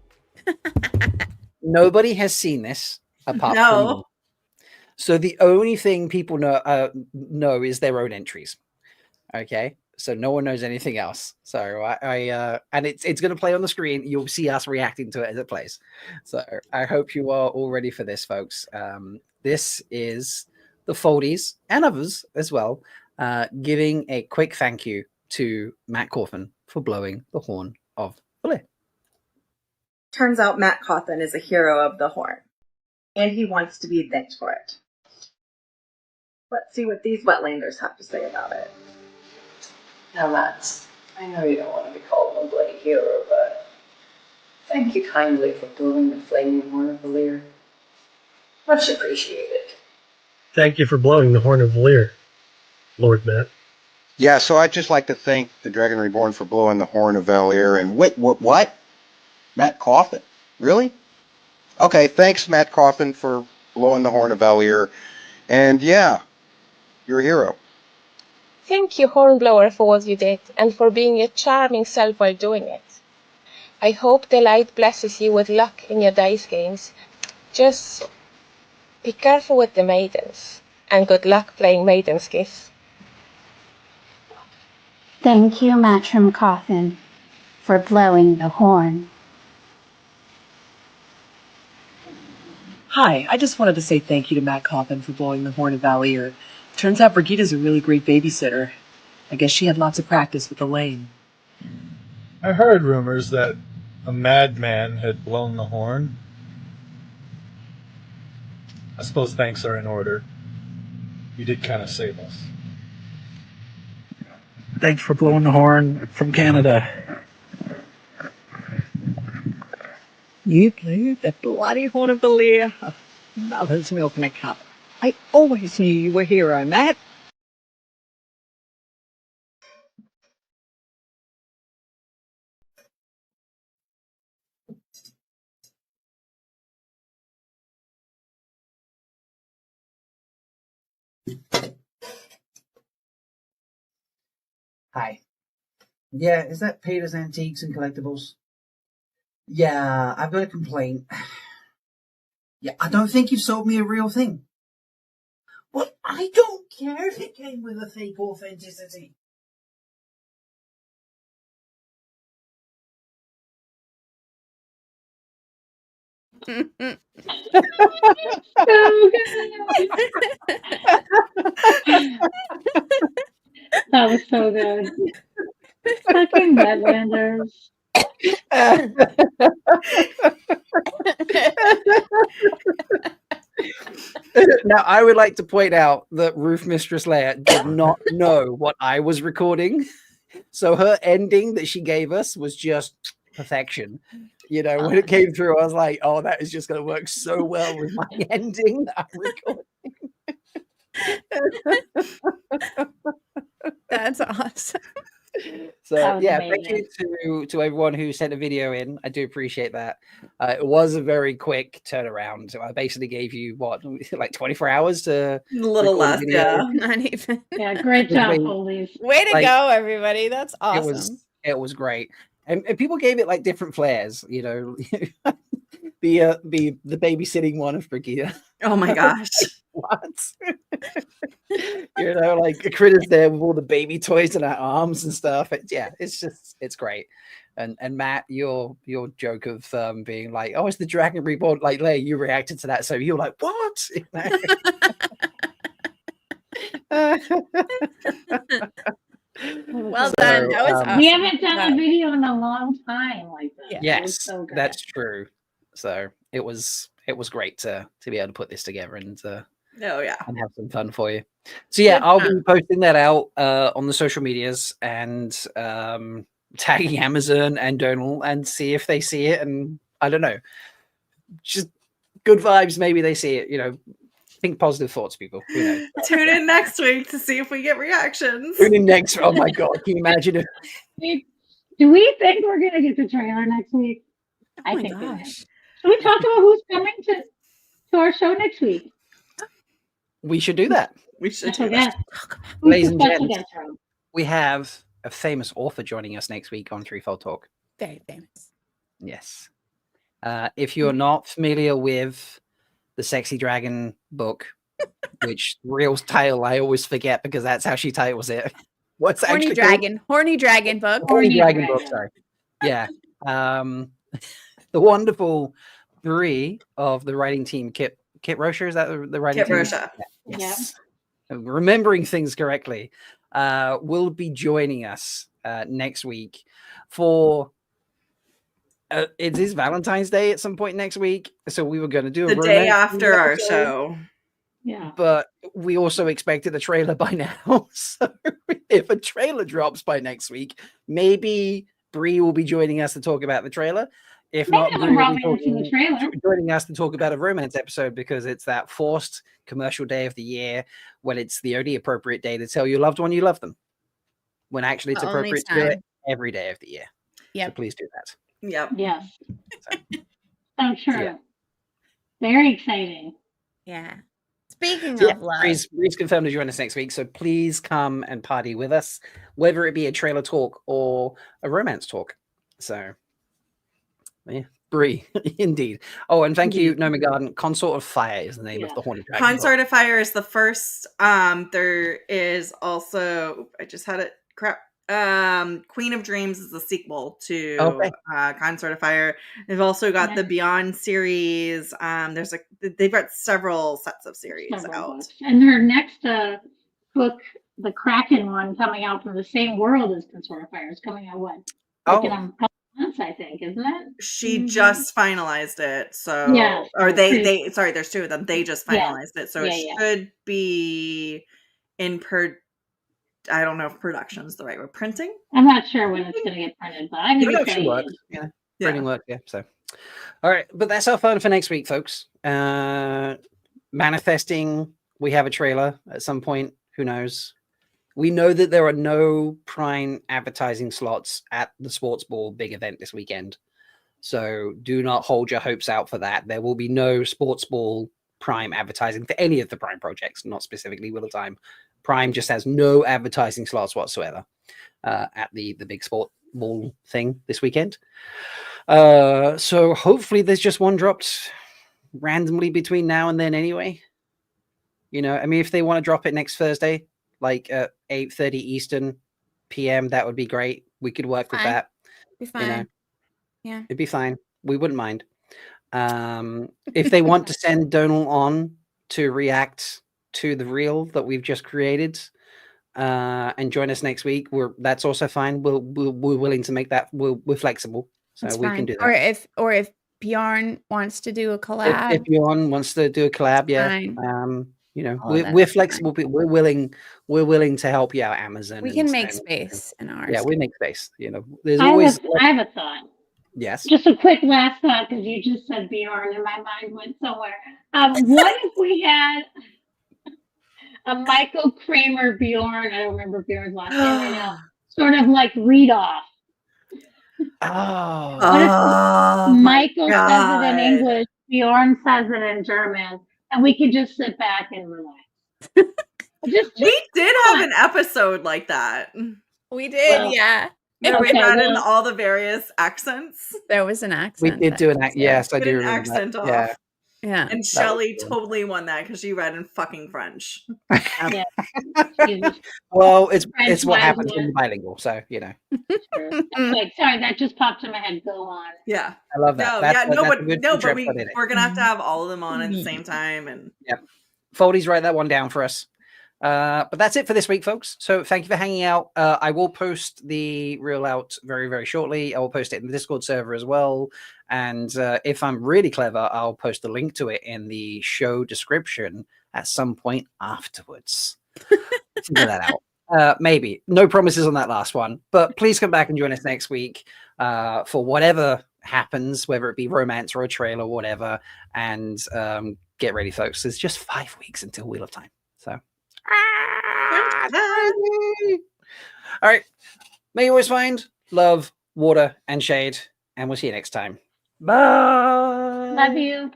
Nobody has seen this apart from me. So the only thing people know is their own entries. Okay, so no one knows anything else. So I and it's going to play on the screen. You'll see us reacting to it as it plays. So I hope you are all ready for this, folks. This is the Foldies and others as well, giving a quick thank you to Mat Cauthon for blowing the horn of Leigh-A. Turns out Mat Cauthon is a hero of the horn, and he wants to be thanked for it. Let's see what these Wetlanders have to say about it. Now, Matt, I know you don't want to be called a bloody hero, but thank you kindly for blowing the flaming horn of Leigh-A. Much appreciated. Thank you for blowing the horn of Leigh-A, Lord Matt. Yeah, so I'd just like to thank the Dragon Reborn for blowing the horn of Leigh-A. And wait, what? Mat Cauthon? Really? Okay, thanks, Mat Cauthon, for blowing the horn of Leigh-A. And yeah, you're a hero. Thank you, Hornblower, for what you did, and for being your charming self while doing it. I hope the light blesses you with luck in your dice games. Just be careful with the maidens, and good luck playing Maidens, Kiss. Thank you, Matrim Cauthon, for blowing the horn. Hi, I just wanted to say thank you to Mat Cauthon for blowing the horn of Leigh-A. Turns out Brigitta's a really great babysitter. I guess she had lots of practice with Elaine. I heard rumors that a madman had blown the horn. I suppose thanks are in order. You did kind of save us. Thanks for blowing the horn from Canada. You blew the bloody horn of Leigh-A. Mother's milk in a cup. I always knew you were a hero, Matt. Hi. Yeah, is that Peter's Antiques and Collectibles? Yeah, I've got a complaint. Yeah, I don't think you've sold me a real thing. Well, I don't care if it came with a fake authenticity. That was so good. Fucking Wetlanders. Now, I would like to point out that Roof Mistress Leigh-A did not know what I was recording. So her ending that she gave us was just perfection. You know, when it came through, I was like, oh, that is just going to work so well with my ending that I'm recording. That's awesome. So yeah, amazing. thank you to everyone who sent a video in. I do appreciate that. It was a very quick turnaround. So I basically gave you like 24 hours to A little less, yeah. Not even. Yeah, great job, Foldies. Way to go, everybody. That's awesome. It was great. And people gave it like different flares, you know. the babysitting one of Brigitte. Oh my gosh. What? You know, like a Critter's there with all the baby toys in her arms and stuff. It's great. And Matt, your joke of being like, oh, it's the Dragon Reborn, like Leigh, you reacted to that, so you're like, what? Well done. That was awesome. We haven't done a video in a long time like that. Yes, so that's true. So it was great to be able to put this together and and have some fun for you. So yeah, I'll be posting that out on the social medias and tagging Amazon and Donal and see if they see it, and I don't know. Just good vibes. Maybe they see it. You know, think positive thoughts, people. Who knows? Tune in next week to see if we get reactions. Tune in next. Oh my god! Can you imagine if? Do we think we're gonna get the trailer next week? I think we might. Should we talk about who's coming to our show next week? We should do that. We should do that. Ladies and gents, we have a famous author joining us next week on Threefold Talk. Very famous. Yes. If you're not familiar with the Sexy Dragon book, which real title I always forget because that's how she titles it. What's Horny actually Dragon? Horny Dragon book. Horny Dragon book. Sorry. Yeah. The wonderful Brie of the writing team, Kit Rocher, is that the writing Kit team? Rocher. Yes. Remembering things correctly, will be joining us next week for it is Valentine's Day at some point next week. So we were going to do the day after our show. Yeah. But we also expected a trailer by now. So if a trailer drops by next week, maybe Brie will be joining us to talk about the trailer. If not, Brie will be joining us to talk about a romance episode because it's that forced commercial day of the year when it's the only appropriate day to tell your loved one you love them. When actually it's appropriate to do it every day of the year. Yeah. So please do that. Yep. Yes. So true. Yeah. Very exciting. Yeah. Speaking So of love, Bree's confirmed to join us next week, so please come and party with us, whether it be a trailer talk or a romance talk. So, yeah, Bree, indeed. Oh, and thank you, Noma Garden. Consort of Fire is the name of the Horny Dragon. Consort of Fire is the first. There is also, I just had it. Crap. Queen of Dreams is the sequel to Consort of Fire. They've also got the Beyond series. They've got several sets of series out. Books. And her next book, the Kraken one, coming out from the same world as Consort of Fire, is coming out in a couple months, I think, isn't it? She just finalized it, so sorry, there's two of them. They just finalized it, so it should be in I don't know if production is the right word. Printing? I'm not sure when it's going to get printed, but I'm going to be Production work. Yeah. Printing work. Yeah. So, all right. But that's our fun for next week, folks. Manifesting. We have a trailer at some point. Who knows? We know that there are no Prime advertising slots at the Sports Ball big event this weekend. So do not hold your hopes out for that. There will be no Sports Ball Prime advertising for any of the Prime projects, not specifically Wheel of Time. Prime just has no advertising slots whatsoever at the big sport ball thing this weekend. So hopefully there's just one dropped randomly between now and then anyway. You know, I mean, if they want to drop it next Thursday, like at 8:30 Eastern PM, that would be great. We could work with that. Be fine. You know? Yeah. It'd be fine. We wouldn't mind. If they want to send Donal on to react to the reel that we've just created and join us next week, that's also fine. We're willing to make that. We're flexible, so That's we fine. can do that. Or if Bjorn wants to do a collab, if Bjorn wants to do a collab, yeah. Fine. You know, Oh, we're flexible. But we're willing to help you out, Amazon. we can make space in ours. Yeah, we make space. You know, there's I always. have a thought. Yes. Just a quick last thought, because you just said Bjorn and my mind went somewhere. What if we had a Michael Kramer Bjorn? I don't remember Bjorn's last name right now. Sort of like read off. Michael says it in English, Bjorn says it in German, and we can just sit back and relax. We did have an episode like that. We did, yeah. Where we had in all the various accents. There was an accent. We did do an accent. Yes, I do remember accent that. off. Yeah. Yeah. And Shelley totally won that because she read in fucking French. Well, it's what happens when you're bilingual, so you know. Wait, sorry, that just popped in my head. Go on. Yeah, I love that. But we're gonna have to have all of them on at the same time, and Foldy's write that one down for us. But that's it for this week, folks. So thank you for hanging out. I will post the reel out very, very shortly. I will post it in the Discord server as well. And if I'm really clever, I'll post a link to it in the show description at some point afterwards. Figure that out. Maybe. No promises on that last one. But please come back and join us next week for whatever happens, whether it be romance or a trail or whatever. And get ready, folks. There's just 5 weeks until Wheel of Time. So, all right. May you always find love, water, and shade. And we'll see you next time. Bye. Love you.